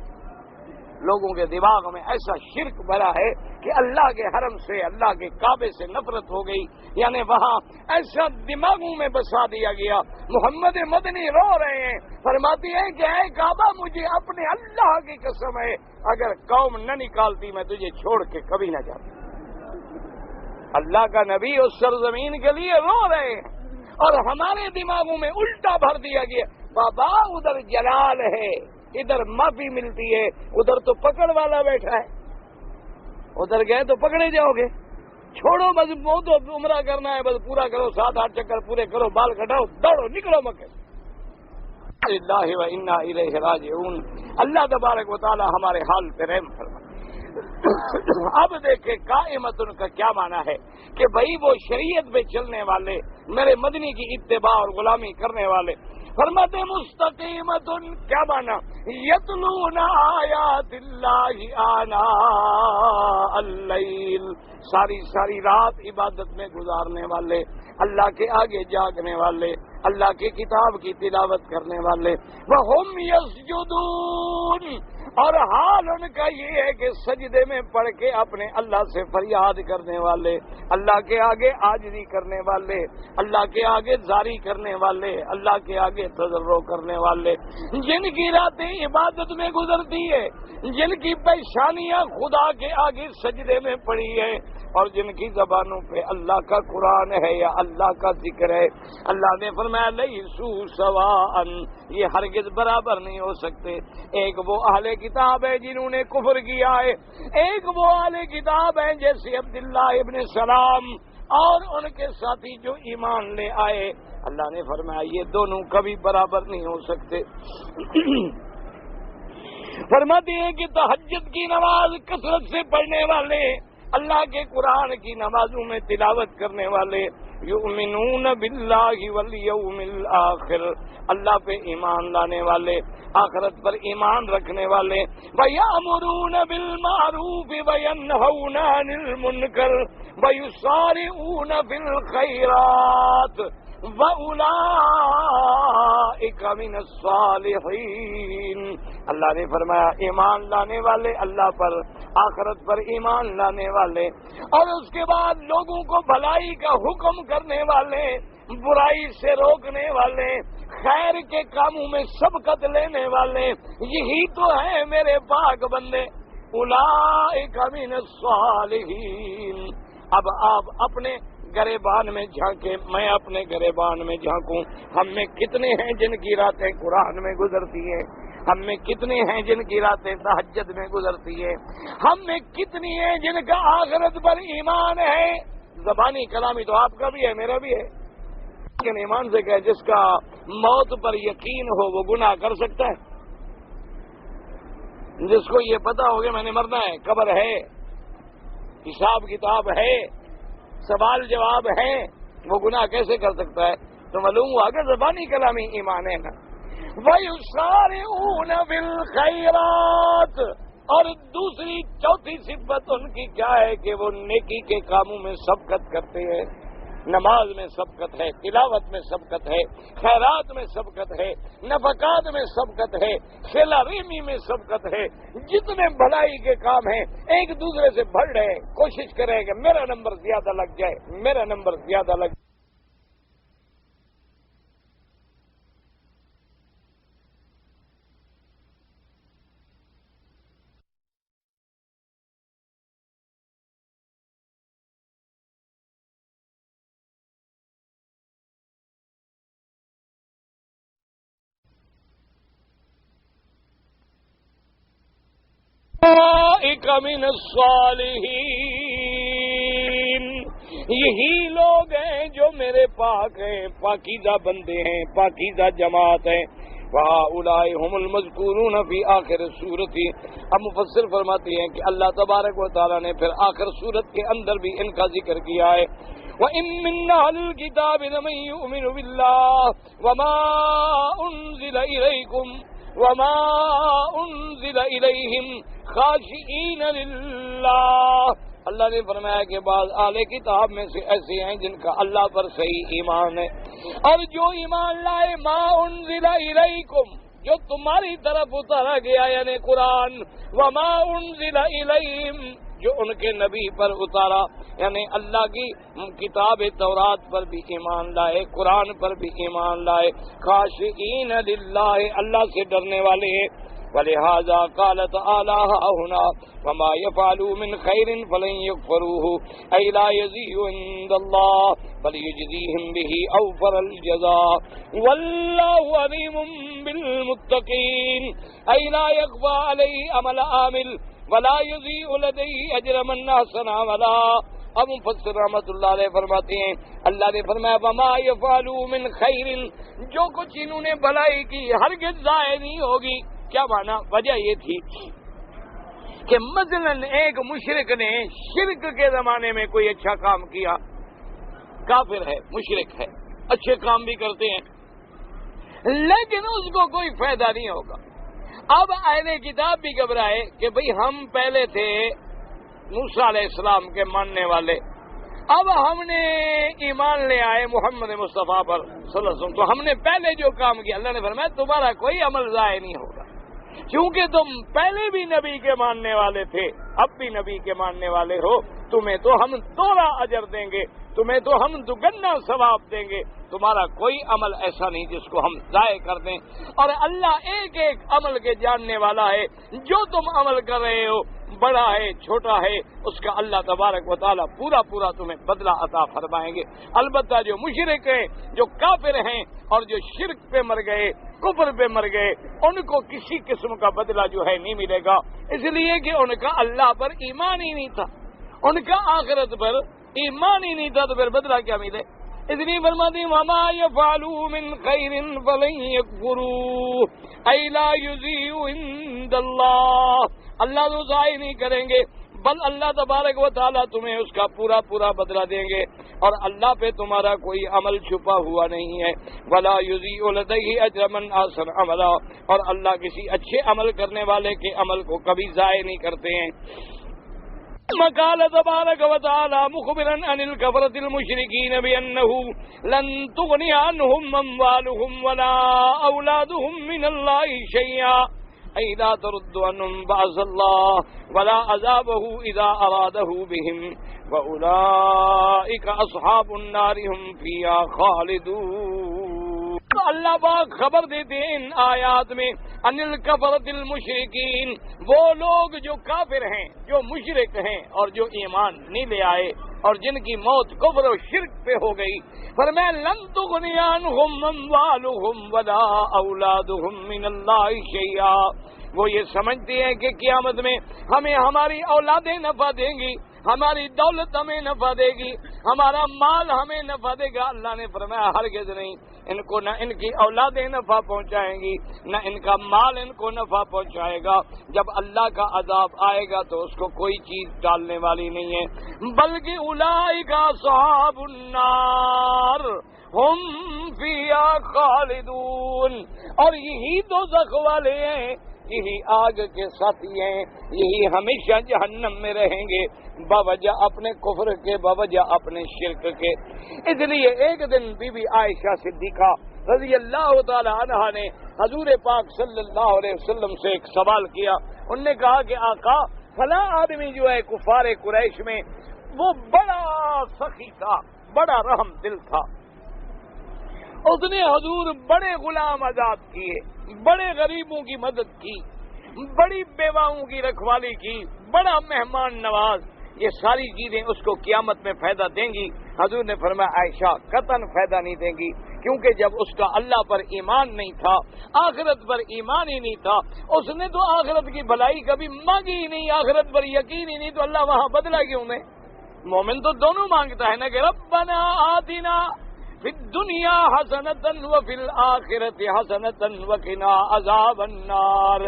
لوگوں کے دماغ میں ایسا شرک بھرا ہے کہ اللہ کے حرم سے، اللہ کے کعبے سے نفرت ہو گئی، یعنی وہاں ایسا دماغوں میں بسا دیا گیا. محمد مدنی رو رہے ہیں، فرماتی ہیں کہ اے کعبہ مجھے اپنے اللہ کی قسم ہے اگر قوم نہ نکالتی میں تجھے چھوڑ کے کبھی نہ جاتا. اللہ کا نبی اس سرزمین کے لیے رو رہے ہیں اور ہمارے دماغوں میں الٹا بھر دیا گیا. بابا ادھر جلال ہے، ادھر معافی ملتی ہے، ادھر تو پکڑ والا بیٹھا ہے. ادھر گئے تو پکڑے جاؤ گے. چھوڑو بس، وہ تو عمرہ کرنا ہے، بس پورا کرو، 7-8 چکر پورے کرو، بال کٹاؤ، دوڑو، نکلو مکے. اللہ و انا الیہ راجعون. اللہ تبارک و تعالی ہمارے حال پہ رحم فرمائے. اب دیکھیں قائمتن کا کیا معنی ہے کہ بھائی وہ شریعت پہ چلنے والے، میرے مدنی کی اتباع اور غلامی کرنے والے. فرماتے مستقیمتن کیا معنی؟ یتلون آیات اللہ آناء اللیل، ساری رات عبادت میں گزارنے والے، اللہ کے آگے جاگنے والے، اللہ کی کتاب کی تلاوت کرنے والے. وہم یسجدون، اور حال ان کا یہ ہے کہ سجدے میں پڑھ کے اپنے اللہ سے فریاد کرنے والے، اللہ کے آگے عاجزی کرنے والے، اللہ کے آگے زاری کرنے والے، اللہ کے آگے تضرع کرنے والے، جن کی راتیں عبادت میں گزرتی ہے، جن کی پیشانیاں خدا کے آگے سجدے میں پڑی ہے، اور جن کی زبانوں پہ اللہ کا قرآن ہے یا اللہ کا ذکر ہے. اللہ نے فرمایا لیسوا سواء، یہ ہرگز برابر نہیں ہو سکتے. ایک وہ اہل کتاب ہے جنہوں نے کفر کیا ہے، ایک وہ اہل کتاب ہے جیسے عبداللہ ابن سلام اور ان کے ساتھی جو ایمان لے آئے. اللہ نے فرمایا یہ دونوں کبھی برابر نہیں ہو سکتے. فرماتے ہیں کہ تہجد کی نماز کثرت سے پڑھنے والے، اللہ کے قرآن کی نمازوں میں تلاوت کرنے والے، یؤمنون باللہ والیوم الآخر، اللہ پہ ایمان لانے والے، آخرت پر ایمان رکھنے والے، وَيَأْمُرُونَ بِالْمَعْرُوفِ وَيَنْهَوْنَ عَنِ الْمُنْكَرِ وَيُسَارِعُونَ فِي الْخَيْرَاتِ وَأُولَئِكَ مِنَ الصَّالِحِينَ. اللہ نے فرمایا ایمان لانے والے، اللہ پر، آخرت پر ایمان لانے والے، اور اس کے بعد لوگوں کو بھلائی کا حکم کرنے والے، برائی سے روکنے والے، خیر کے کاموں میں سبقت لینے والے، یہی تو ہے میرے پاک بندے. اولئک من الصالحین. اب آپ اپنے گریبان میں جھانکیں، میں اپنے گریبان میں جھانکوں. ہم میں کتنے ہیں جن کی راتیں قرآن میں گزرتی ہیں؟ ہم میں کتنے ہیں جن کی راتیں تہجد میں گزرتی ہے؟ ہم میں کتنی ہیں جن کا آخرت پر ایمان ہے؟ زبانی کلامی تو آپ کا بھی ہے، میرا بھی ہے، لیکن ایمان سے کہ جس کا موت پر یقین ہو وہ گناہ کر سکتا ہے؟ جس کو یہ پتا ہو کہ میں نے مرنا ہے، قبر ہے، حساب کتاب ہے، سوال جواب ہے، وہ گناہ کیسے کر سکتا ہے؟ تو معلوم ہوا کہ زبانی کلامی ایمان ہے نا۔ وَيُسَارِعُونَ بِالْخَيْرَاتِ، اور دوسری چوتھی صفت ان کی کیا ہے کہ وہ نیکی کے کاموں میں سبقت کرتے ہیں۔ نماز میں سبقت ہے، تلاوت میں سبقت ہے، خیرات میں سبقت ہے، نفقات میں سبقت ہے، صلہ رحمی میں سبقت ہے۔ جتنے بھلائی کے کام ہیں ایک دوسرے سے بڑھ رہے، کوشش کریں کہ میرا نمبر زیادہ لگ جائے، میرا نمبر زیادہ لگ جائے۔ من الصالحین، یہی لوگ ہیں جو میرے پاک ہیں، پاکیزہ بندے ہیں، پاکیزہ جماعت ہیں۔ وَهَؤُلَاءِ هُمُ الْمَذْكُورُونَ فِي آخر سورت۔ اب مفسر فرماتے ہیں کہ اللہ تبارک و تعالیٰ نے پھر آخر سورت کے اندر بھی ان کا ذکر کیا ہے۔ وَإِن مِّنْ أَهْلِ الْكِتَابِ لَمَن يُؤْمِنُ بِاللَّهِ وَمَا أُنزِلَ إِلَيْكُمْ وما انزل الیہم خاشعین للہ۔ اللہ نے فرمایا کہ بعض اہل کتاب میں سے ایسے ہیں جن کا اللہ پر صحیح ایمان ہے، اور جو ایمان لائے ما انزل الیکم، جو تمہاری طرف اتارا گیا یعنی قرآن، وما انزل الیہم، جو ان کے نبی پر اتارا یعنی اللہ کی کتاب تورات پر بھی ایمان لائے، قرآن پر بھی ایمان لائے، خاشعین للہ، اللہ سے ڈرنے والے ہیں۔ وَلِهَذَا قَالَ تَعَالَىٰ هُنَا وَمَا يَفْعَلُوا مِنْ خَيْرٍ فَلَنْ يَكْفُرُوهُ أَيْ لَا يَزِيدُ عِندَ اللَّهِ بَلْ يُجْزِيهِمْ بِهِ أَوْفَرَ الْجَزَاءِ وَاللَّهُ عَلِيمٌ بِالْمُتَّقِينَ أَيْ لَا يَخْفَىٰ عَلَيْهِ عَمَلُ عَامِلٍ وَلَا يُضِيعُ لَدَيْهِ أَجْرَ مَنْ أَحْسَنَ عَمَلًا۔ اب مفسر رحمۃ اللہ علیہ فرماتے ہیں اللہ نے فرمایا وَمَا يَفْعَلُوا مِنْ خَيْرٍ، جو کچھ انہوں نے بھلائی کی ہرگز ضائع نہیں ہوگی۔ کیا مانا؟ وجہ یہ تھی کہ مثلا ایک مشرک نے شرک کے زمانے میں کوئی اچھا کام کیا، کافر ہے، مشرک ہے، اچھے کام بھی کرتے ہیں لیکن اس کو کوئی فائدہ نہیں ہوگا۔ اب اہل کتاب بھی گھبرائے کہ بھئی ہم پہلے تھے موسیٰ علیہ السلام کے ماننے والے، اب ہم نے ایمان لے آئے محمد مصطفیٰ پر صلی اللہ علیہ وسلم، تو ہم نے پہلے جو کام کیا اللہ نے فرمایا تمہارا کوئی عمل ضائع نہیں ہوگا، کیونکہ تم پہلے بھی نبی کے ماننے والے تھے، اب بھی نبی کے ماننے والے ہو، تمہیں تو ہم دوہرا اجر دیں گے، تمہیں تو ہم دگنا ثواب دیں گے، تمہارا کوئی عمل ایسا نہیں جس کو ہم ضائع کر دیں۔ اور اللہ ایک ایک عمل کے جاننے والا ہے، جو تم عمل کر رہے ہو بڑا ہے چھوٹا ہے اس کا اللہ تبارک و تعالیٰ پورا پورا تمہیں بدلہ عطا فرمائیں گے۔ البتہ جو مشرک ہیں، جو کافر ہیں اور جو شرک پہ مر گئے، کفر پہ مر گئے، ان کو کسی قسم کا بدلہ جو ہے نہیں ملے گا، اس لیے کہ ان کا اللہ پر ایمان ہی نہیں تھا، ان کا آخرت پر ایمان ہی نہیں تھا، تو پھر بدلہ کیا ملے؟ اس لیے فرماتے ہیں وَمَا يَفْعَلُوا مِنْ خَيْرٍ فَلَنْ يَكْفُرُوهُ أَيْ لَا يُضِيعُ عِندَ اللَّهِ، اللہ تو ضائع نہیں کریں گے بل اللہ تبارک و تعالیٰ تمہیں اس کا پورا پورا بدلہ دیں گے، اور اللہ پہ تمہارا کوئی عمل چھپا ہوا نہیں ہے۔ وَلَا يُضِيعُ لَدَيْهِ أَجْرَ مَنْ أَحْسَنَ عَمَلًا، اور اللہ کسی اچھے عمل کرنے والے کے عمل کو کبھی ضائع نہیں کرتے ہیں۔ قال تبارک و تعالی مخبرا عن الكفرة المشركين بأنه لن تغني عنهم أموالهم ولا أولادهم من الله شيئا أي لا ترد عنهم بعث الله ولا عذابه إذا أراده بهم وأولئك أصحاب النار هم فيها خالدون۔ اللہ پاک خبر دیتے ہیں ان آیات میں ان الکفرۃ المشرکین، وہ لوگ جو کافر ہیں، جو مشرک ہیں اور جو ایمان نہیں لے آئے، اور جن کی موت کفر و شرک پہ ہو گئی، فرمایا لن تغنی عنہم اموالہم ولا اولادہم من اللہ شیئا، وہ یہ سمجھتے ہیں کہ قیامت میں ہمیں ہماری اولادیں نفع دیں گی، ہماری دولت ہمیں نفع دے گی، ہمارا مال ہمیں نفع دے گا۔ اللہ نے فرمایا ہرگز نہیں، ان کو نہ ان کی اولادیں نفع پہنچائیں گی، نہ ان کا مال ان کو نفع پہنچائے گا۔ جب اللہ کا عذاب آئے گا تو اس کو کوئی چیز ڈالنے والی نہیں ہے، بلکہ اولئک اصحاب النار ہم فیہا خالدون، اور یہی دوزخ والے ہیں، یہی آگ کے ساتھی ہیں، یہی ہمیشہ جہنم میں رہیں گے بوجہ اپنے کفر کے، بوجہ اپنے شرک کے۔ اس لیے ایک دن بی بی عائشہ صدیقہ رضی اللہ تعالی عنہا نے حضور پاک صلی اللہ علیہ وسلم سے ایک سوال کیا۔ انہوں نے کہا کہ آقا فلاں آدمی جو ہے کفار قریش میں وہ بڑا سخی تھا، بڑا رحم دل تھا، اس نے حضور بڑے غلام آزاد کیے، بڑے غریبوں کی مدد کی، بڑی بیواؤں کی رکھوالی کی، بڑا مہمان نواز، یہ ساری چیزیں اس کو قیامت میں فائدہ دیں گی؟ حضور نے فرمایا عائشہ قطعاً فائدہ نہیں دیں گی، کیونکہ جب اس کا اللہ پر ایمان نہیں تھا، آخرت پر ایمان ہی نہیں تھا، اس نے تو آخرت کی بھلائی کبھی مانگی ہی نہیں، آخرت پر یقین ہی نہیں، تو اللہ وہاں بدلا کیوں دے؟ مومن تو دونوں مانگتا ہے نا کہ ربنا آتنا فی الدنیا حسنۃ وفی الآخرۃ حسنۃ وقنا عذاب النار،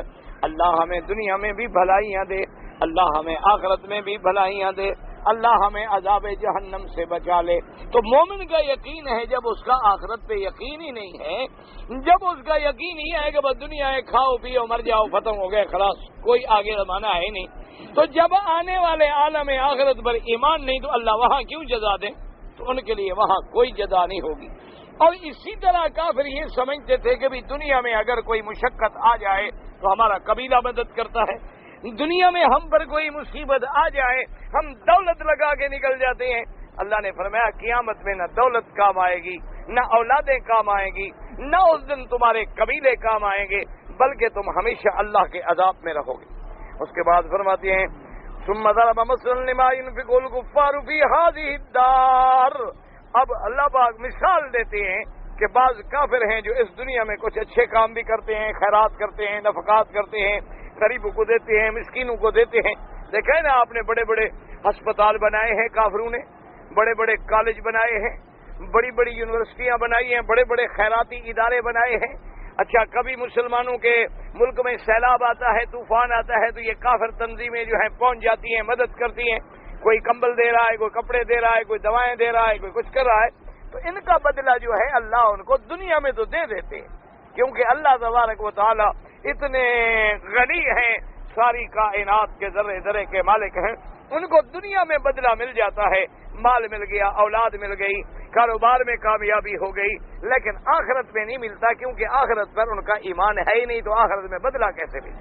اللہ ہمیں دنیا میں بھی بھلائیاں دے، اللہ ہمیں آخرت میں بھی بھلائیاں دے، اللہ ہمیں عذاب جہنم سے بچا لے۔ تو مومن کا یقین ہے، جب اس کا آخرت پہ یقین ہی نہیں ہے، جب اس کا یقین ہی ہے کہ بس دنیا ہے کھاؤ پیو مر جاؤ ختم ہو گئے خلاص، کوئی آگے زمانہ ہے نہیں، تو جب آنے والے عالم آخرت پر ایمان نہیں تو اللہ وہاں کیوں جزا دیں؟ تو ان کے لیے وہاں کوئی جزا نہیں ہوگی۔ اور اسی طرح کافر یہ سمجھتے تھے کہ بھی دنیا میں اگر کوئی مشقت آ جائے تو ہمارا قبیلہ مدد کرتا ہے، دنیا میں ہم پر کوئی مصیبت آ جائے ہم دولت لگا کے نکل جاتے ہیں۔ اللہ نے فرمایا قیامت میں نہ دولت کام آئے گی، نہ اولادیں کام آئیں گی، نہ اس دن تمہارے قبیلے کام آئیں گے، بلکہ تم ہمیشہ اللہ کے عذاب میں رہو گے۔ اس کے بعد فرماتے ہیں ثم ضرب مثلا لما ينفق الكفار في هذه الدار، اب اللہ پاک مثال دیتے ہیں کہ بعض کافر ہیں جو اس دنیا میں کچھ اچھے کام بھی کرتے ہیں، خیرات کرتے ہیں، نفقات کرتے ہیں، غریبوں کو دیتے ہیں، مسکینوں کو دیتے ہیں۔ دیکھیں نا آپ نے بڑے بڑے ہسپتال بنائے ہیں کافروں نے، بڑے بڑے کالج بنائے ہیں، بڑی بڑی یونیورسٹیاں بنائی ہیں، بڑے بڑے خیراتی ادارے بنائے ہیں۔ اچھا کبھی مسلمانوں کے ملک میں سیلاب آتا ہے، طوفان آتا ہے، تو یہ کافر تنظیمیں جو ہیں پہنچ جاتی ہیں، مدد کرتی ہیں، کوئی کمبل دے رہا ہے، کوئی کپڑے دے رہا ہے، کوئی دوائیں دے رہا ہے، کوئی کچھ کر رہا ہے، تو ان کا بدلہ جو ہے اللہ ان کو دنیا میں تو دے دیتے ہیں، کیونکہ اللہ تبارک و تعالی اتنے غنی ہیں، ساری کائنات کے ذرے ذرے کے مالک ہیں، ان کو دنیا میں بدلہ مل جاتا ہے، مال مل گیا، اولاد مل گئی، کاروبار میں کامیابی ہو گئی، لیکن آخرت میں نہیں ملتا، کیونکہ آخرت پر ان کا ایمان ہے ہی نہیں، تو آخرت میں بدلہ کیسے ملے؟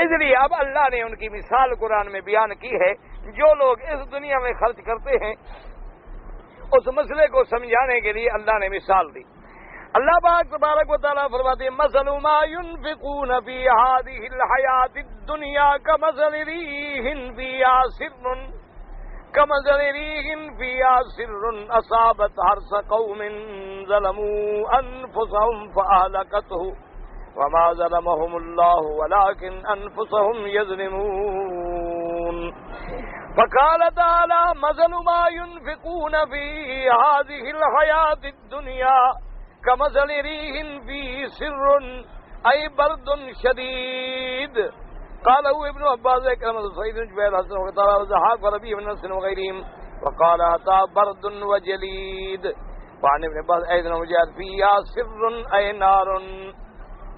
اس لیے اب اللہ نے ان کی مثال قرآن میں بیان کی ہے، جو لوگ اس دنیا میں خرچ کرتے ہیں اس مسئلے کو سمجھانے کے لیے اللہ نے مثال دی۔ اللہ پاک تبارک و تعالیٰ فرماتے ہیں مثل ما ينفقون في هذه الحياة الدنيا كمثل ريح فيها سر أصابت حرث قوم ظلموا أنفسهم فأهلكته وما ظلمهم الله ولكن أنفسهم يظلمون۔ فقال تعالى مثل ما ينفقون في هذه الحياة الدنيا كمثل ريح فيه سر أي برد شديد قاله ابن عباس كلمة سعيد بن جبير حسن وقتال وزحاق وربيع بن نصر وغيرهم وقال أتى برد وجليد وعن ابن عباس أيضا وجاءت فيها سر أي نار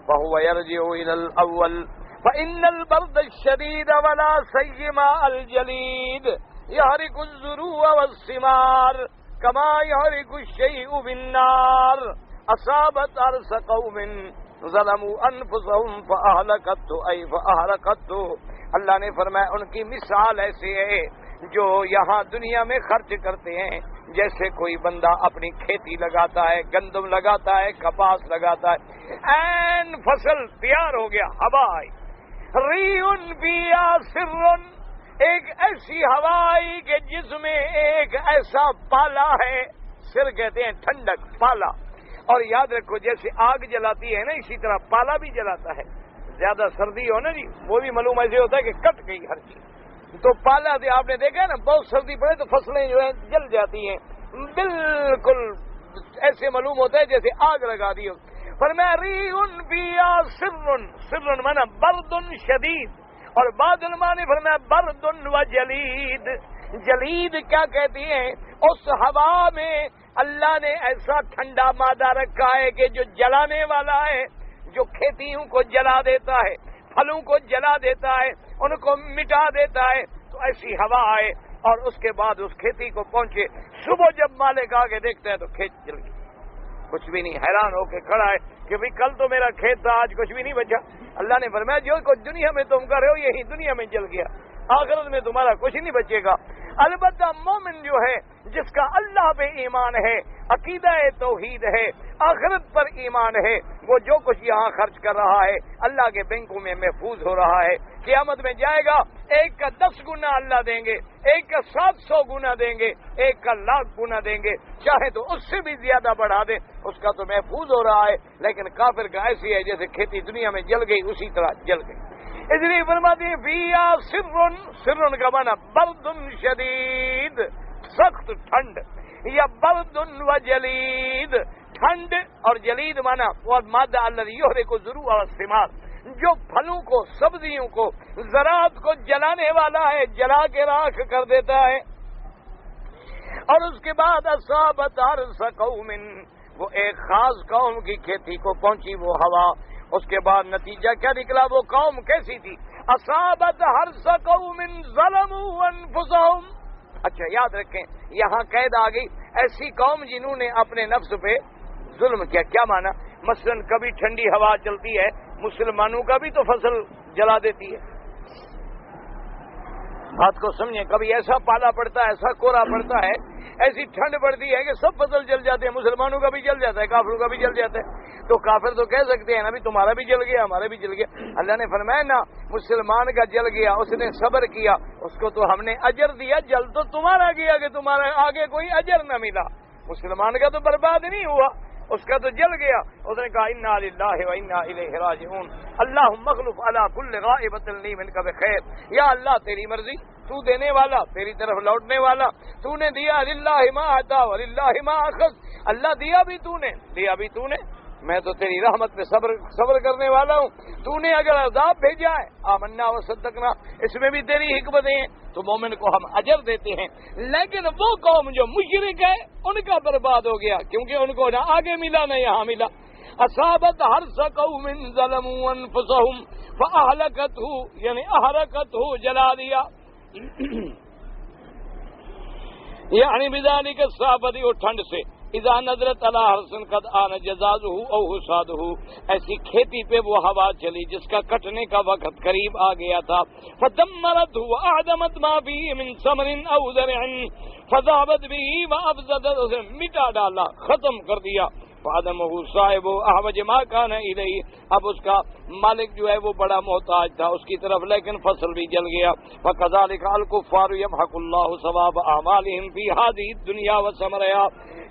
فهو يرجع إلى الأول فإن البرد الشديد ولا سيما الجليد يحرق الزروع والثمار كما يحرق الشيء بالنار أصابت حرث قوم ظلموا انفسهم فاهلكته اي فاهلكته۔ اللہ نے فرمایا ان کی مثال ایسی ہے جو یہاں دنیا میں خرچ کرتے ہیں، جیسے کوئی بندہ اپنی کھیتی لگاتا ہے، گندم لگاتا ہے، کپاس لگاتا ہے، این فصل تیار ہو گیا، ہوا آئی، ریح فیہا سر، ایک ایسی ہوا آئی کہ جس میں ایک ایسا پالا ہے، سر کہتے ہیں ٹھنڈک پالا، اور یاد رکھو جیسے آگ جلاتی ہے نا اسی طرح پالا بھی جلاتا ہے. زیادہ سردی ہو نا جی وہ بھی معلوم ایسے ہوتا ہے کہ کٹ گئی ہر چیز، تو پالا دے آپ نے دیکھا نا بہت سردی پڑے تو فصلیں جو ہیں جل جاتی ہیں، بالکل ایسے معلوم ہوتا ہے جیسے آگ لگا دی ہو. فرمایا ریح فیہا سر مانا برد شدید، اور بعض علماء نے فرمایا برد و جلید. جلید کیا کہتی ہیں؟ اس ہوا میں اللہ نے ایسا ٹھنڈا مادہ رکھا ہے کہ جو جلانے والا ہے، جو کھیتیوں کو جلا دیتا ہے، پھلوں کو جلا دیتا ہے، ان کو مٹا دیتا ہے. تو ایسی ہوا آئے اور اس کے بعد اس کھیتی کو پہنچے. صبح جب مالک آگے دیکھتا ہے تو کھیت جل گیا، کچھ بھی نہیں، حیران ہو کے کھڑا ہے کہ بھئی کل تو میرا کھیت تھا، آج کچھ بھی نہیں بچا. اللہ نے فرمایا جو کچھ دنیا میں تم کر رہے ہو یہی دنیا میں جل گیا، آخرت میں تمہارا کچھ نہیں بچے گا. البتہ مومن جو ہے جس کا اللہ پہ ایمان ہے، عقیدہ توحید ہے، آخرت پر ایمان ہے، وہ جو کچھ یہاں خرچ کر رہا ہے اللہ کے بینکوں میں محفوظ ہو رہا ہے. قیامت میں جائے گا، ایک کا 10 گنا اللہ دیں گے، ایک کا 700 گنا دیں گے، ایک کا 1,00,000 گنا دیں گے، چاہے تو اس سے بھی زیادہ بڑھا دیں، اس کا تو محفوظ ہو رہا ہے. لیکن کافر کا ایسی ہے جیسے کھیتی دنیا میں جل گئی اسی طرح جل گئی. اس لیے فرماتے ہیں فیہا سر کا مانا برد شدید، سخت ٹھنڈ، یا برد و جلید، ٹھنڈ اور جلید مانا وہ مادہ الذی یحرق الزروع والثمار، جو پھلوں کو، سبزیوں کو، زراعت کو جلانے والا ہے، جلا کے راکھ کر دیتا ہے. اور اس کے بعد اصابت حرث قوم، وہ ایک خاص قوم کی کھیتی کو پہنچی وہ ہوا. اس کے بعد نتیجہ کیا نکلا؟ وہ قوم کیسی تھی؟ اصابت حرث قوم ظلموا انفسهم. اچھا یاد رکھیں یہاں قید آ گئی ایسی قوم جنہوں نے اپنے نفس پہ ظلم کیا. کیا مانا؟ مثلا کبھی ٹھنڈی ہوا چلتی ہے، مسلمانوں کا بھی تو فصل جلا دیتی ہے. بات کو سمجھیں، کبھی ایسا پالا پڑتا ہے، ایسا کوہرا پڑتا ہے، ایسی ٹھنڈ پڑتی ہے کہ سب فصل جل جاتے ہیں، مسلمانوں کا بھی جل جاتا ہے، کافروں کا بھی جل جاتا ہے. تو کافر تو کہہ سکتے ہیں نا بھی تمہارا بھی جل گیا، ہمارا بھی جل گیا. اللہ نے فرمایا نا مسلمان کا جل گیا، اس نے صبر کیا، اس کو تو ہم نے اجر دیا. جل تو تمہارا گیا کہ تمہارا آگے کوئی اجر نہ ملا. مسلمان کا تو برباد نہیں ہوا، اس کا تو جل گیا. اس نے کہا انا للہ و انا الیہ راجعون، اللہم اخلف علی کل غائبۃ لی منک بخیر. یا اللہ تیری مرضی، تو دینے والا، تیری طرف لوٹنے والا. تو نے دیا، للہ ما اعطا وللہ ما اخذ، اللہ دیا بھی تو نے، لیا بھی تو نے. میں تو تیری رحمت پہ صبر کرنے والا ہوں. تو نے اگر عذاب بھیجا ہے، آمنا و صدقنا، اس میں بھی تیری حکمتیں ہیں، تو مومن کو ہم اجر دیتے ہیں. لیکن وہ قوم جو مشرک ہے ان کا برباد ہو گیا، کیونکہ ان کو نہ آگے ملا نہ یہاں ملا. اصابت حرث قوم ظلموا انفسهم فاهلكته، یعنی احرقته، جلا دیا. یعنی بذالک الصابت، وہ ٹھنڈ سے اذا نظرت علی حرث قد آن جزازہ او حصادہ، ایسی کھیتی پہ وہ ہوا چلی جس کا کٹنے کا وقت قریب آ گیا تھا. فدمرته واعدمت ما فيه من ثمر او زرع فذهبت به وافسدت، اسے مٹا ڈالا، ختم کر دیا. فعدمہ صاحب احوج ما کان الیہ، اب اس کا مالک جو ہے وہ بڑا محتاج تھا اس کی طرف، لیکن فصل بھی جل گیا. وکذالک الکفار یمحق اللہ ثواب اعمالہم فی ہذہ الدنیا وثمرہا،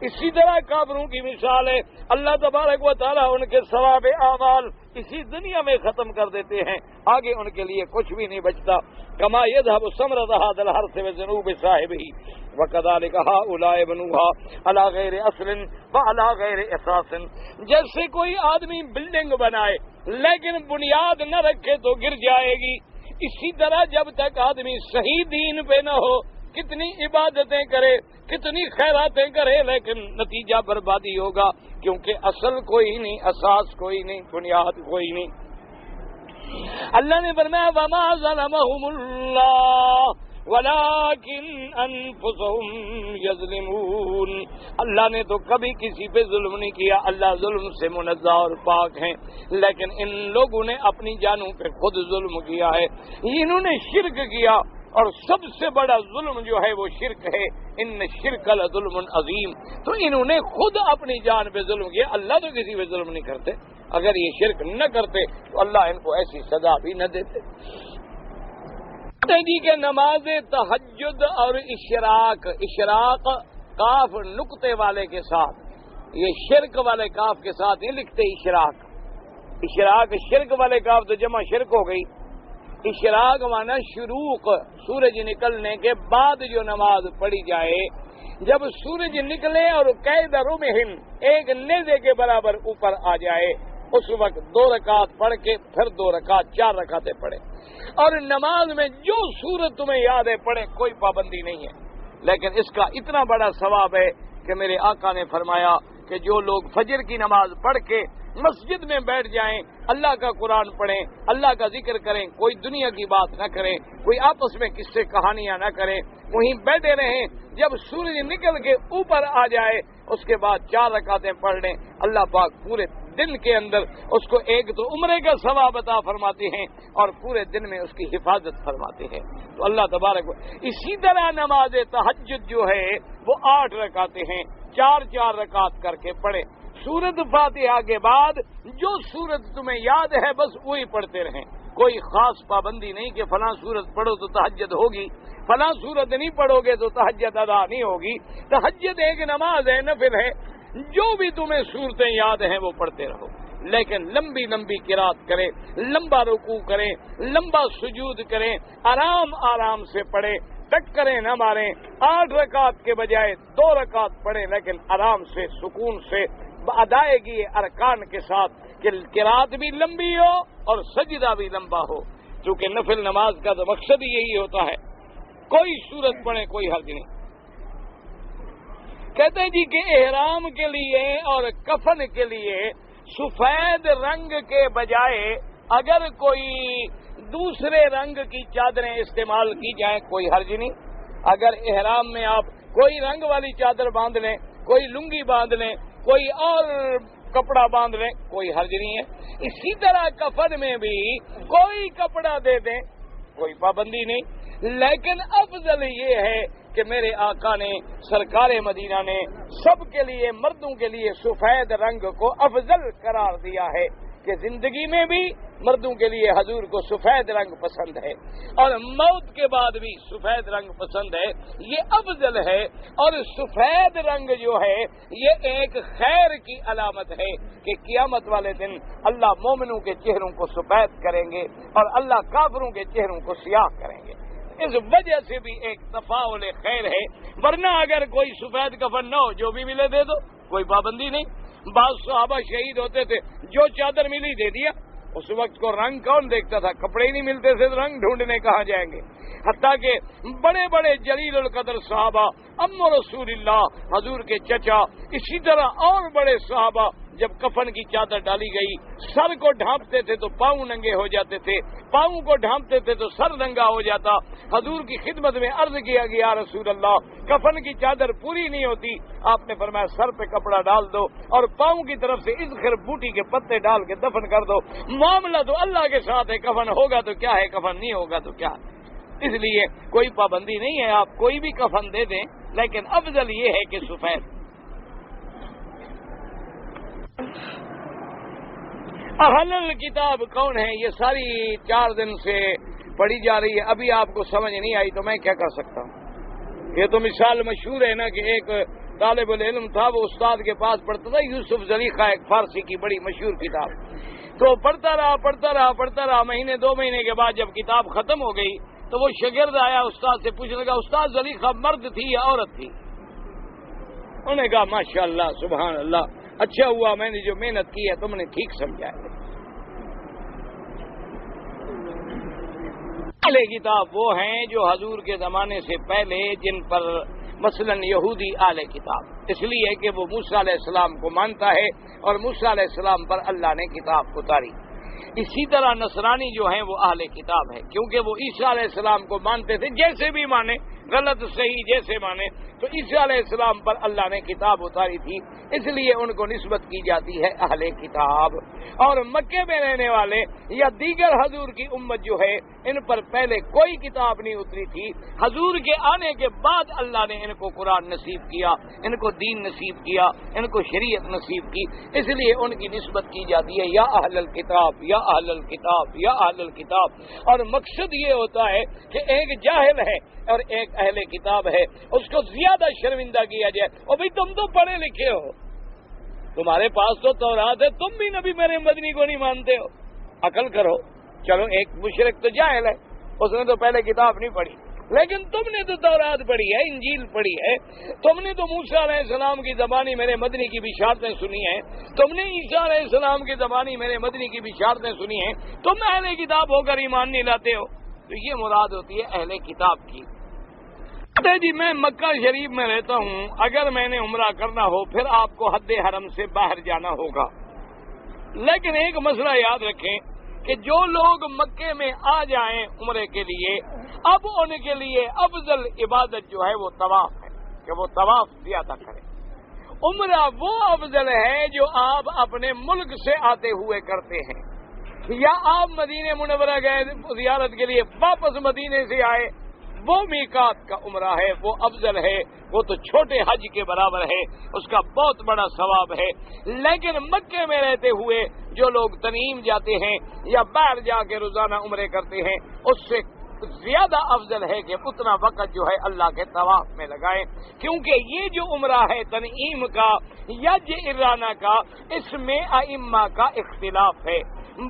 اسی طرح کافروں کی مثال ہے، اللہ تبارک و تعالی ان کے ثواب اعمال اسی دنیا میں ختم کر دیتے ہیں، آگے ان کے لیے کچھ بھی نہیں بچتا. کما یذهب ثمرۃ هذا الحرث بذنوب صاحبہ وکذالک هؤلاء بنوها علی غیر اصل وعلی غیر اساس، جیسے کوئی آدمی بلڈنگ بنائے لیکن بنیاد نہ رکھے تو گر جائے گی، اسی طرح جب تک آدمی صحیح دین پہ نہ ہو کتنی عبادتیں کرے، کتنی خیراتیں کرے، لیکن نتیجہ بربادی ہوگا، کیونکہ اصل کوئی نہیں، اساس کوئی نہیں، بنیاد کوئی نہیں. اللہ نے فرمایا وما ظلمهم اللہ ولكن انفسهم يظلمون، اللہ نے تو کبھی کسی پہ ظلم نہیں کیا، اللہ ظلم سے منزہ اور پاک ہیں، لیکن ان لوگوں نے اپنی جانوں پہ خود ظلم کیا ہے. انہوں نے شرک کیا، اور سب سے بڑا ظلم جو ہے وہ شرک ہے. ان شرک لظلم عظیم، تو انہوں نے خود اپنی جان پہ ظلم کیا، اللہ تو کسی پہ ظلم نہیں کرتے. اگر یہ شرک نہ کرتے تو اللہ ان کو ایسی سزا بھی نہ دیتے. کہتے ہیں جی کہ نماز تہجد اور اشراق، اشراق کاف نقطے والے کے ساتھ، یہ شرک والے کاف کے ساتھ نہیں لکھتے اشراق، اشراق شرک والے کاف تو جمع شرک ہو گئی، اشراق مانا شروق، سورج نکلنے کے بعد جو نماز پڑھی جائے، جب سورج نکلے اور قید رمحن ایک نیزے کے برابر اوپر آ جائے، اس وقت 2 رکعت پڑھ کے پھر 2 رکعت 4 رکعتیں پڑھے، اور نماز میں جو سورت تمہیں یاد ہے پڑھے، کوئی پابندی نہیں ہے، لیکن اس کا اتنا بڑا ثواب ہے کہ میرے آقا نے فرمایا کہ جو لوگ فجر کی نماز پڑھ کے مسجد میں بیٹھ جائیں، اللہ کا قرآن پڑھیں، اللہ کا ذکر کریں، کوئی دنیا کی بات نہ کریں، کوئی آپس میں قصے کہانیاں نہ کریں، وہیں بیٹھے رہیں، جب سورج نکل کے اوپر آ جائے اس کے بعد 4 رکعتیں پڑھ لیں، اللہ پاک پورے دن کے اندر اس کو ایک تو عمرے کا ثواب عطا فرماتے ہیں اور پورے دن میں اس کی حفاظت فرماتے ہیں۔ تو اللہ تبارک اسی طرح نماز تہجد جو ہے وہ 8 رکعتیں ہیں، 4 رکعت کر کے پڑھیں، سورت فاتحہ کے بعد جو سورت تمہیں یاد ہے بس وہی پڑھتے رہیں، کوئی خاص پابندی نہیں کہ فلاں سورت پڑھو تو تہجد ہوگی، فلاں سورت نہیں پڑھو گے تو تہجد ادا نہیں ہوگی۔ تہجد ایک نماز ہے، نفل ہے، جو بھی تمہیں سورتیں یاد ہیں وہ پڑھتے رہو، لیکن لمبی لمبی قرات کریں، لمبا رکوع کریں، لمبا سجود کریں، آرام آرام سے پڑھیں، ٹکریں نہ ماریں، 8 رکعت کے بجائے 2 رکعت پڑھیں، لیکن آرام سے سکون سے ادائیگی ارکان کے ساتھ کہ قرات بھی لمبی ہو اور سجدہ بھی لمبا ہو، چونکہ نفل نماز کا تو مقصد ہی یہی ہوتا ہے، کوئی سورت پڑھیں کوئی حرج نہیں۔ کہتے ہیں جی کہ احرام کے لیے اور کفن کے لیے سفید رنگ کے بجائے اگر کوئی دوسرے رنگ کی چادریں استعمال کی جائیں کوئی حرج نہیں، اگر احرام میں آپ کوئی رنگ والی چادر باندھ لیں، کوئی لنگی باندھ لیں، کوئی اور کپڑا باندھ لیں، کوئی حرج نہیں ہے۔ اسی طرح کفن میں بھی کوئی کپڑا دے دیں، کوئی پابندی نہیں، لیکن افضل یہ ہے کہ میرے آقا نے سرکار مدینہ نے سب کے لیے، مردوں کے لیے سفید رنگ کو افضل قرار دیا ہے کہ زندگی میں بھی مردوں کے لیے حضور کو سفید رنگ پسند ہے اور موت کے بعد بھی سفید رنگ پسند ہے، یہ افضل ہے۔ اور سفید رنگ جو ہے یہ ایک خیر کی علامت ہے کہ قیامت والے دن اللہ مومنوں کے چہروں کو سفید کریں گے اور اللہ کافروں کے چہروں کو سیاہ کریں گے، اس وجہ سے بھی ایک تفاعل خیر ہے، ورنہ اگر کوئی سفید کفن نہ ہو جو بھی ملے دے دو، کوئی پابندی نہیں۔ بعض صحابہ شہید ہوتے تھے، جو چادر ملی دے دیا، اس وقت کو رنگ کون دیکھتا تھا، کپڑے ہی نہیں ملتے تھے تو رنگ ڈھونڈنے کہاں جائیں گے، حتیٰ کہ بڑے بڑے جلیل القدر صحابہ، ام رسول اللہ حضور کے چچا، اسی طرح اور بڑے صحابہ جب کفن کی چادر ڈالی گئی سر کو ڈھانپتے تھے تو پاؤں ننگے ہو جاتے تھے، پاؤں کو ڈھانپتے تھے تو سر ننگا ہو جاتا، حضور کی خدمت میں عرض کیا گیا رسول اللہ کفن کی چادر پوری نہیں ہوتی، آپ نے فرمایا سر پہ کپڑا ڈال دو اور پاؤں کی طرف سے اذخر بوٹی کے پتے ڈال کے دفن کر دو، معاملہ تو اللہ کے ساتھ ہے، کفن ہوگا تو کیا ہے، کفن نہیں ہوگا تو کیا ہے۔ اس لیے کوئی پابندی نہیں ہے، آپ کوئی بھی کفن دے دیں، لیکن افضل یہ ہے کہ سفید۔ اہل الکتاب کون ہے، یہ ساری 4 دن سے پڑھی جا رہی ہے، ابھی آپ کو سمجھ نہیں آئی تو میں کیا کر سکتا ہوں۔ یہ تو مثال مشہور ہے نا کہ ایک طالب العلم تھا، وہ استاد کے پاس پڑھتا تھا، یوسف زلیخا، ایک فارسی کی بڑی مشہور کتاب، تو پڑھتا رہا، مہینے 2 مہینے کے بعد جب کتاب ختم ہو گئی تو وہ شاگرد آیا استاد سے پوچھنے لگا استاد زلیخا مرد تھی یا عورت تھی؟ انہوں نے کہا ماشاءاللہ سبحان اللہ، اچھا ہوا میں نے جو محنت کی ہے تم نے ٹھیک سمجھا ہے۔ اہل کتاب وہ ہیں جو حضور کے زمانے سے پہلے، جن پر مثلا یہودی اہل کتاب، اس لیے کہ وہ موسیٰ علیہ السلام کو مانتا ہے اور موسیٰ علیہ السلام پر اللہ نے کتاب اتاری۔ اسی طرح نصرانی جو ہیں وہ اہل کتاب ہیں، کیونکہ وہ عیسیٰ علیہ السلام کو مانتے تھے، جیسے بھی مانے غلط صحیح جیسے مانے، تو عیسیٰ علیہ السلام پر اللہ نے کتاب اتاری تھی، اس لیے ان کو نسبت کی جاتی ہے اہل کتاب۔ اور مکے میں رہنے والے یا دیگر حضور کی امت جو ہے، ان پر پہلے کوئی کتاب نہیں اتری تھی، حضور کے آنے کے بعد اللہ نے ان کو قرآن نصیب کیا، ان کو دین نصیب کیا، ان کو شریعت نصیب کی، اس لیے ان کی نسبت کی جاتی ہے یا اہل الکتاب یا اہل الکتاب یا اہل الکتاب۔ اور مقصد یہ ہوتا ہے کہ ایک جاہل ہے اور ایک اہل کتاب ہے، اس کو زیادہ شرمندہ کیا جائے، اور بھئی تم تو پڑھے لکھے ہو، تمہارے پاس تو تورات ہے، تم بھی نبی میرے مدنی کو نہیں مانتے ہو، عقل کرو۔ چلو ایک مشرک تو جاہل ہے، اس نے تو پہلے کتاب نہیں پڑھی، لیکن تم نے تو تورات پڑھی ہے، انجیل پڑھی ہے، تم نے تو موسیٰ علیہ السلام کی زبانی میرے مدنی کی بشارتیں سنی ہیں، تم نے عیسیٰ علیہ السلام کی زبانی میرے مدنی کی بشارتیں سنی ہیں، تم اہل کتاب ہو کر ایمان نہیں لاتے ہو۔ تو یہ مراد ہوتی ہے اہل کتاب کی۔ جی میں مکہ شریف میں رہتا ہوں، اگر میں نے عمرہ کرنا ہو پھر آپ کو حد حرم سے باہر جانا ہوگا، لیکن ایک مسئلہ یاد رکھیں کہ جو لوگ مکے میں آ جائیں عمرے کے لیے، اب ان کے لیے افضل عبادت جو ہے وہ طواف ہے، کہ وہ طواف زیادہ کریں۔ عمرہ وہ افضل ہے جو آپ اپنے ملک سے آتے ہوئے کرتے ہیں، یا آپ مدینہ منورہ گئے زیارت کے لیے واپس مدینے سے آئے، وہ میقات کا عمرہ ہے، وہ افضل ہے، وہ تو چھوٹے حج کے برابر ہے، اس کا بہت بڑا ثواب ہے۔ لیکن مکے میں رہتے ہوئے جو لوگ تنعیم جاتے ہیں یا باہر جا کے روزانہ عمرے کرتے ہیں، اس سے زیادہ افضل ہے کہ اتنا وقت جو ہے اللہ کے طواف میں لگائیں، کیونکہ یہ جو عمرہ ہے تنعیم کا یا جعرانہ کا، اس میں ائمہ کا اختلاف ہے۔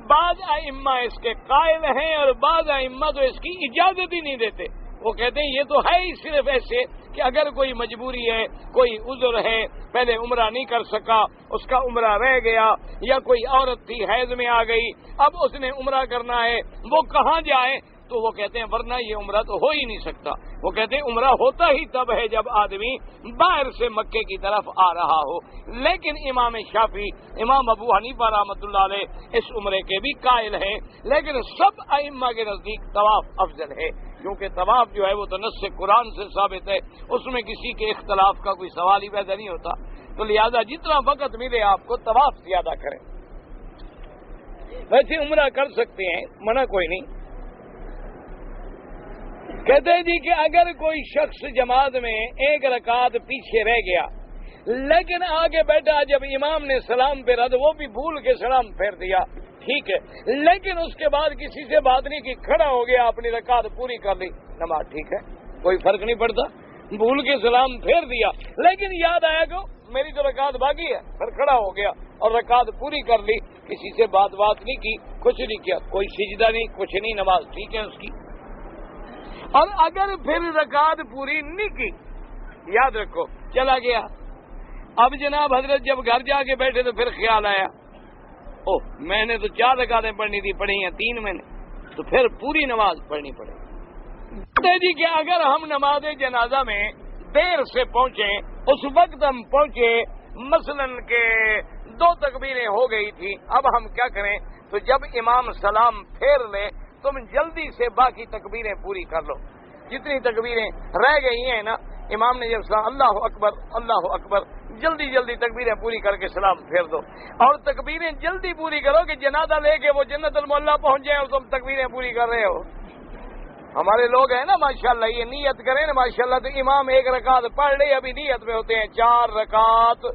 بعض ائمہ اس کے قائل ہیں اور بعض ائمہ تو اس کی اجازت ہی نہیں دیتے، وہ کہتے ہیں یہ تو ہے ہی صرف ایسے کہ اگر کوئی مجبوری ہے، کوئی عذر ہے، پہلے عمرہ نہیں کر سکا، اس کا عمرہ رہ گیا، یا کوئی عورت تھی حیض میں آ گئی، اب اس نے عمرہ کرنا ہے، وہ کہاں جائے؟ تو وہ کہتے ہیں ورنہ یہ عمرہ تو ہو ہی نہیں سکتا۔ وہ کہتے ہیں عمرہ ہوتا ہی تب ہے جب آدمی باہر سے مکے کی طرف آ رہا ہو۔ لیکن امام شافعی، امام ابو حنیفہ رحمۃ اللہ علیہ اس عمرے کے بھی قائل ہیں، لیکن سب ائمہ کے نزدیک طواف افضل ہے، کیونکہ طواف جو ہے وہ تو نص قرآن سے ثابت ہے، اس میں کسی کے اختلاف کا کوئی سوال ہی پیدا نہیں ہوتا۔ تو لہذا جتنا وقت ملے آپ کو طواف زیادہ کریں۔ ویسے عمرہ کر سکتے ہیں، منع کوئی نہیں۔ کہتے ہیں جی کہ اگر کوئی شخص جماعت میں ایک رکعت پیچھے رہ گیا لیکن آگے بیٹھا، جب امام نے سلام پھیرا تو وہ بھی بھول کے سلام پھیر دیا، ٹھیک ہے، لیکن اس کے بعد کسی سے بات نہیں کی، کھڑا ہو گیا، اپنی رکعت پوری کر لی، نماز ٹھیک ہے، کوئی فرق نہیں پڑتا، بھول کے سلام پھیر دیا، لیکن یاد آیا کہ میری تو رکعت باقی ہے، پھر کھڑا ہو گیا اور رکعت پوری کر لی، کسی سے بات نہیں کی، کچھ نہیں کیا، کوئی سجدہ نہیں، کچھ نہیں، نماز ٹھیک ہے اس کی۔ اور اگر پھر رکعت پوری نہیں کی، یاد رکھو چلا گیا، اب جناب حضرت جب گھر جا کے بیٹھے تو پھر خیال آیا میں نے تو 4 رکعتیں پڑھنی تھی، پڑھی ہیں 3 میں نے، تو پھر پوری نماز پڑھنی پڑے گی۔ جی کہ اگر ہم نماز جنازہ میں دیر سے پہنچے، اس وقت ہم پہنچے مثلاً کہ 2 تکبیریں ہو گئی تھی، اب ہم کیا کریں؟ تو جب امام سلام پھیر لے تم جلدی سے باقی تکبیریں پوری کر لو، جتنی تکبیریں رہ گئی ہیں نا، امام نے جب سلام اللہ اکبر اللہ اکبر، جلدی جلدی تکبیریں پوری کر کے سلام پھیر دو، اور تکبیریں جلدی پوری کرو کہ جنازہ لے کے وہ جنت المعلا پہنچ جائے اور تم تکبیریں پوری کر رہے ہو۔ ہمارے لوگ ہیں نا ماشاءاللہ، یہ نیت کریں نا ماشاءاللہ، تو امام 1 رکعت پڑھ لے، ابھی نیت میں ہوتے ہیں 4 رکعت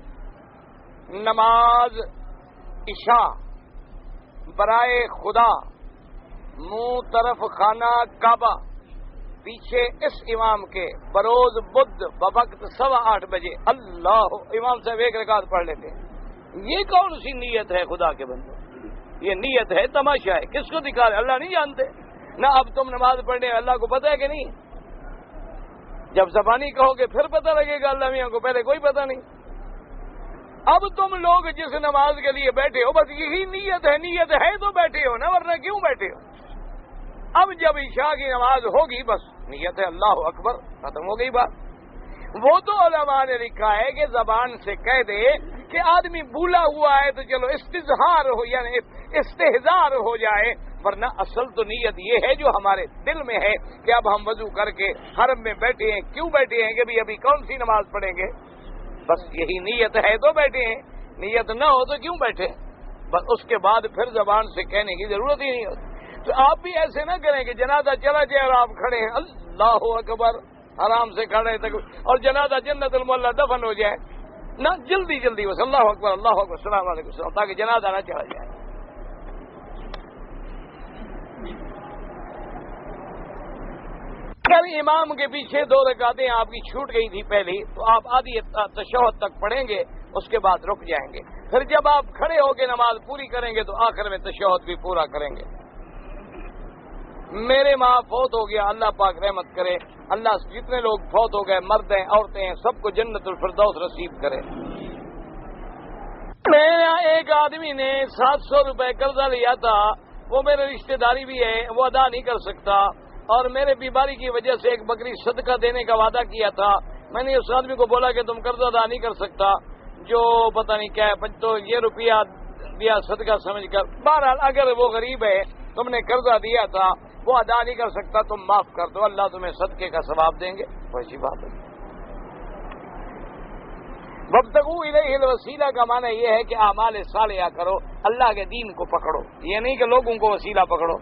نماز عشاء برائے خدا، منہ طرف خانہ کعبہ، پیچھے اس امام کے بروز بدھ بوقت 8:15 بجے، اللہ، امام صاحب 1 رکعت پڑھ لیتے ہیں۔ یہ کون سی نیت ہے خدا کے بندے؟ یہ نیت ہے تماشا ہے، کس کو دکھا رہے؟ اللہ نہیں جانتے نہ؟ اب تم نماز پڑھنے اللہ کو پتہ ہے کہ نہیں؟ جب زبانی کہو گے پھر پتہ لگے گا، اللہ میاں کو پہلے کوئی پتہ نہیں۔ اب تم لوگ جس نماز کے لیے بیٹھے ہو بس یہی نیت ہے تو بیٹھے ہو نا، ورنہ کیوں بیٹھے ہو؟ اب جب عشاء کی نماز ہوگی بس نیت ہے اللہ اکبر، ختم ہو گئی بات۔ وہ تو علماء نے لکھا ہے کہ زبان سے کہہ دے کہ آدمی بھولا ہوا ہے تو چلو استظہار ہو، یعنی استحضار ہو جائے، ورنہ اصل تو نیت یہ ہے جو ہمارے دل میں ہے کہ اب ہم وضو کر کے حرم میں بیٹھے ہیں. کیوں بیٹھے ہیں کہ بھی ابھی کون سی نماز پڑھیں گے؟ بس یہی نیت ہے تو بیٹھے ہیں. نیت نہ ہو تو کیوں بیٹھے؟ بس اس کے بعد پھر زبان سے کہنے کی ضرورت ہی نہیں ہوتی. تو آپ بھی ایسے نہ کریں کہ جنازہ چلا جائے اور آپ کھڑے ہیں اللہ اکبر آرام سے کھڑے تک اور جنازہ جنت المعلا دفن ہو جائے. نہ جلدی جلدی بس اللہ اکبر السلام علیکم السلام تاکہ جنازہ نہ چلا جائے. اگر امام کے پیچھے 2 رکعتیں آپ کی چھوٹ گئی تھی پہلی تو آپ آدھی تشہد تک پڑھیں گے, اس کے بعد رک جائیں گے. پھر جب آپ کھڑے ہو کے نماز پوری کریں گے تو آخر میں تشہد بھی پورا کریں گے. میرے ماں فوت ہو گیا, اللہ پاک رحمت کرے. اللہ جتنے لوگ فوت ہو گئے مرد ہیں عورتیں ہیں سب کو جنت الفردوس نصیب کرے. میرا ایک آدمی نے 700 روپے قرضہ لیا تھا, وہ میرے رشتہ داری بھی ہے, وہ ادا نہیں کر سکتا اور میرے بیماری کی وجہ سے ایک بکری صدقہ دینے کا وعدہ کیا تھا. میں نے اس آدمی کو بولا کہ تم قرضہ ادا نہیں کر سکتا, جو پتہ نہیں کیا ہے, تو یہ روپیہ دیا صدقہ سمجھ کر. بہرحال اگر وہ غریب ہے, تم نے قرضہ دیا تھا, وہ ادا نہیں کر سکتا, تم معاف کر دو, اللہ تمہیں صدقے کا ثواب دیں گے. ویسی بات ہے. وابتغوا الیہ الوسیلہ کا معنی یہ ہے کہ اعمال صالحہ کرو, اللہ کے دین کو پکڑو, یہ نہیں کہ لوگوں کو وسیلہ پکڑو.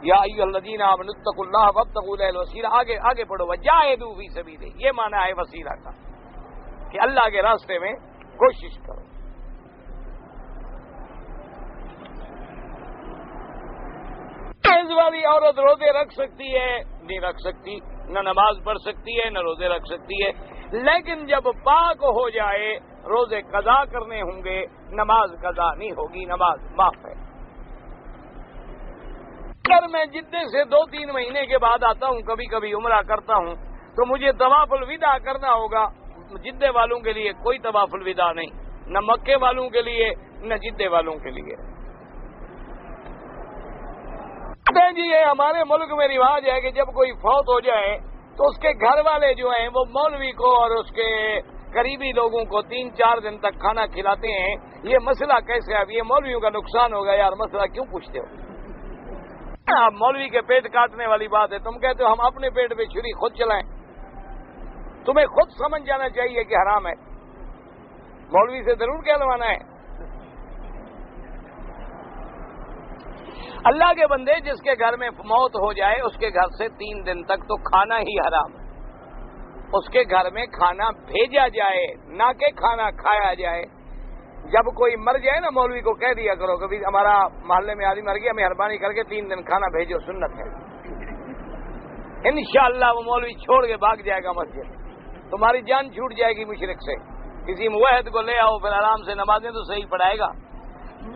یا ایھا الذین آمنوا اتقوا اللہ وابتغوا الیہ الوسیلہ, آگے پڑھو, وجاہدوا فی سبیلہ, یہ معنی ہے وسیلہ کا کہ اللہ کے راستے میں کوشش کرو. حیض والی عورت روزے رکھ سکتی ہے؟ نہیں رکھ سکتی, نہ نماز پڑھ سکتی ہے نہ روزے رکھ سکتی ہے. لیکن جب پاک ہو جائے روزے قضا کرنے ہوں گے, نماز قضا نہیں ہوگی, نماز معاف ہے. اگر میں جدے سے 2-3 مہینے کے بعد آتا ہوں, کبھی کبھی عمرہ کرتا ہوں, تو مجھے طواف الوداع کرنا ہوگا. جدے والوں کے لیے کوئی طواف الوداع نہیں, نہ مکے والوں کے لیے نہ جدے والوں کے لیے. جی یہ ہمارے ملک میں رواج ہے کہ جب کوئی فوت ہو جائے تو اس کے گھر والے جو ہیں وہ مولوی کو اور اس کے قریبی لوگوں کو 3-4 دن تک کھانا کھلاتے ہیں. یہ مسئلہ کیسے ہے؟ اب یہ مولویوں کا نقصان ہوگا یار, مسئلہ کیوں پوچھتے ہو؟ آپ مولوی کے پیٹ کاٹنے والی بات ہے. تم کہتے ہو ہم اپنے پیٹ پہ چھری خود چلائیں. تمہیں خود سمجھ جانا چاہیے کہ حرام ہے, مولوی سے ضرور کہلوانا ہے. اللہ کے بندے, جس کے گھر میں موت ہو جائے اس کے گھر سے 3 دن تک تو کھانا ہی حرام ہے. اس کے گھر میں کھانا بھیجا جائے, نہ کہ کھانا کھایا جائے. جب کوئی مر جائے نا, مولوی کو کہہ دیا کرو کہ ہمارا محلے میں آدمی مر گیا, مہربانی کر کے 3 دن کھانا بھیجو, سنت ہے. انشاءاللہ وہ مولوی چھوڑ کے بھاگ جائے گا مسجد, تمہاری جان چھوٹ جائے گی مشرک سے. کسی موحد کو لے آؤ, پھر آرام سے نمازیں تو صحیح پڑھائے گا.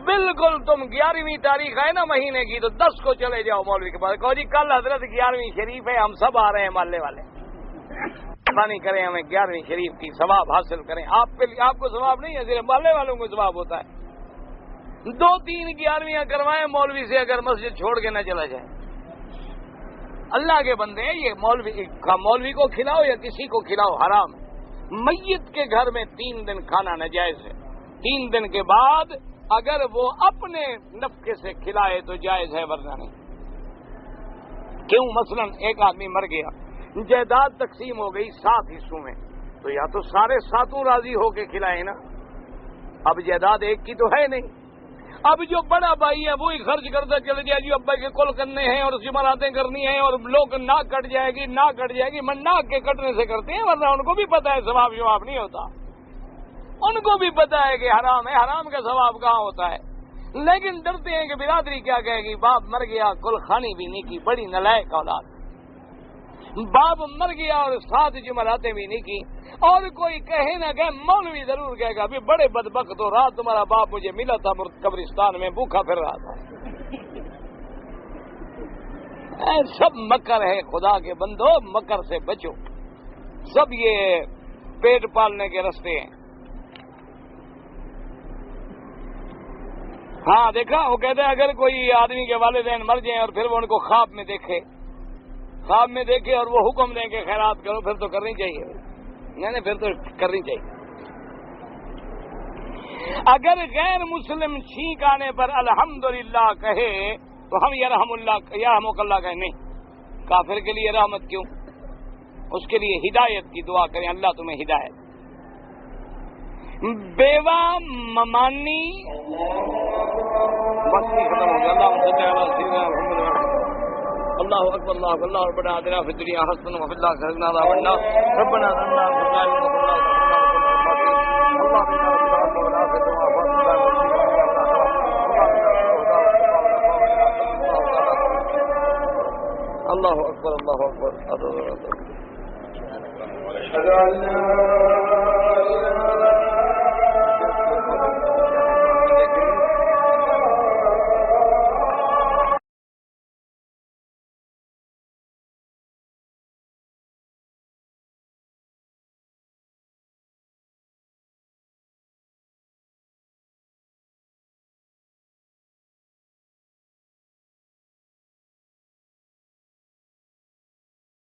بالکل تم 11ویں تاریخ ہے نا مہینے کی, تو 10 کو چلے جاؤ مولوی کے پاس, کہو جی کل حضرت 11ویں شریف ہے, ہم سب آ رہے ہیں محلے والے, مہربانی کریں ہمیں 11ویں شریف کی ثواب حاصل کریں. آپ کو ثواب نہیں ہے, صرف محلے والوں کو ثواب ہوتا ہے. 2-3 11ویں کروائیں مولوی سے, اگر مسجد چھوڑ کے نہ چلا جائے. اللہ کے بندے, یہ مولوی کو کھلاؤ یا کسی کو کھلاؤ حرام. میت کے گھر میں 3 دن کھانا ناجائز ہے. 3 دن کے بعد اگر وہ اپنے نفقے سے کھلائے تو جائز ہے, ورنہ نہیں. کیوں؟ مثلا ایک آدمی مر گیا, جائیداد تقسیم ہو گئی 7 حصوں میں, تو یا تو سارے 7 راضی ہو کے کھلائیں نا. اب جائیداد ایک کی تو ہے نہیں. اب جو بڑا بھائی ہے وہی خرچ کرتا چلے جائے, جی ابا کے کل کرنے ہیں اور جمعراتیں کرنی ہیں, اور لوگ ناک کٹ جائے گی, ناک کٹ جائے گی. من ناک کے کٹنے سے کرتے ہیں, ورنہ ان کو بھی پتا ہے ثواب شواب نہیں ہوتا. ان کو بھی پتا ہے کہ حرام ہے, حرام کا ثواب کہاں ہوتا ہے. لیکن ڈرتے ہیں کہ برادری کیا کہے گی, باپ مر گیا کل خانی بھی نہیں کی, بڑی نلائق اولاد. باپ مر گیا اور 7 جمعراتیں بھی نہیں کی, اور کوئی کہے نہ کہ مولوی ضرور کہے گا ابھی بڑے بدبخت ہو, رات تمہارا باپ مجھے ملا تھا قبرستان میں بھوکا پھر رہا تھا. سب مکر ہے, خدا کے بندو مکر سے بچو. سب یہ پیٹ پالنے کے رستے ہیں. ہاں دیکھا, وہ کہتے ہیں اگر کوئی آدمی کے والدین مر جائیں اور پھر وہ ان کو خواب میں دیکھے اور وہ حکم دیں کہ خیرات کرو, پھر تو کرنی چاہیے. نہیں پھر تو کرنی چاہیے. اگر غیر مسلم چھینک آنے پر الحمدللہ کہے تو ہم یرحم اللہ کہیں نہیں، کافر کے لیے رحمت کیوں؟ اس کے لیے ہدایت کی دعا کریں، اللہ تمہیں ہدایت۔ بیوہ ممانی مستی ختم ہو گیا۔ اللہ اکبر اللہ اکبر اللہ ربنا آتنا فی الدنیا حسنۃ وفی الآخرۃ حسنۃ وقنا عذاب النار ربنا ظلمنا انفسنا وإن لم تغفر لنا اللہ اکبر اللہ اکبر۔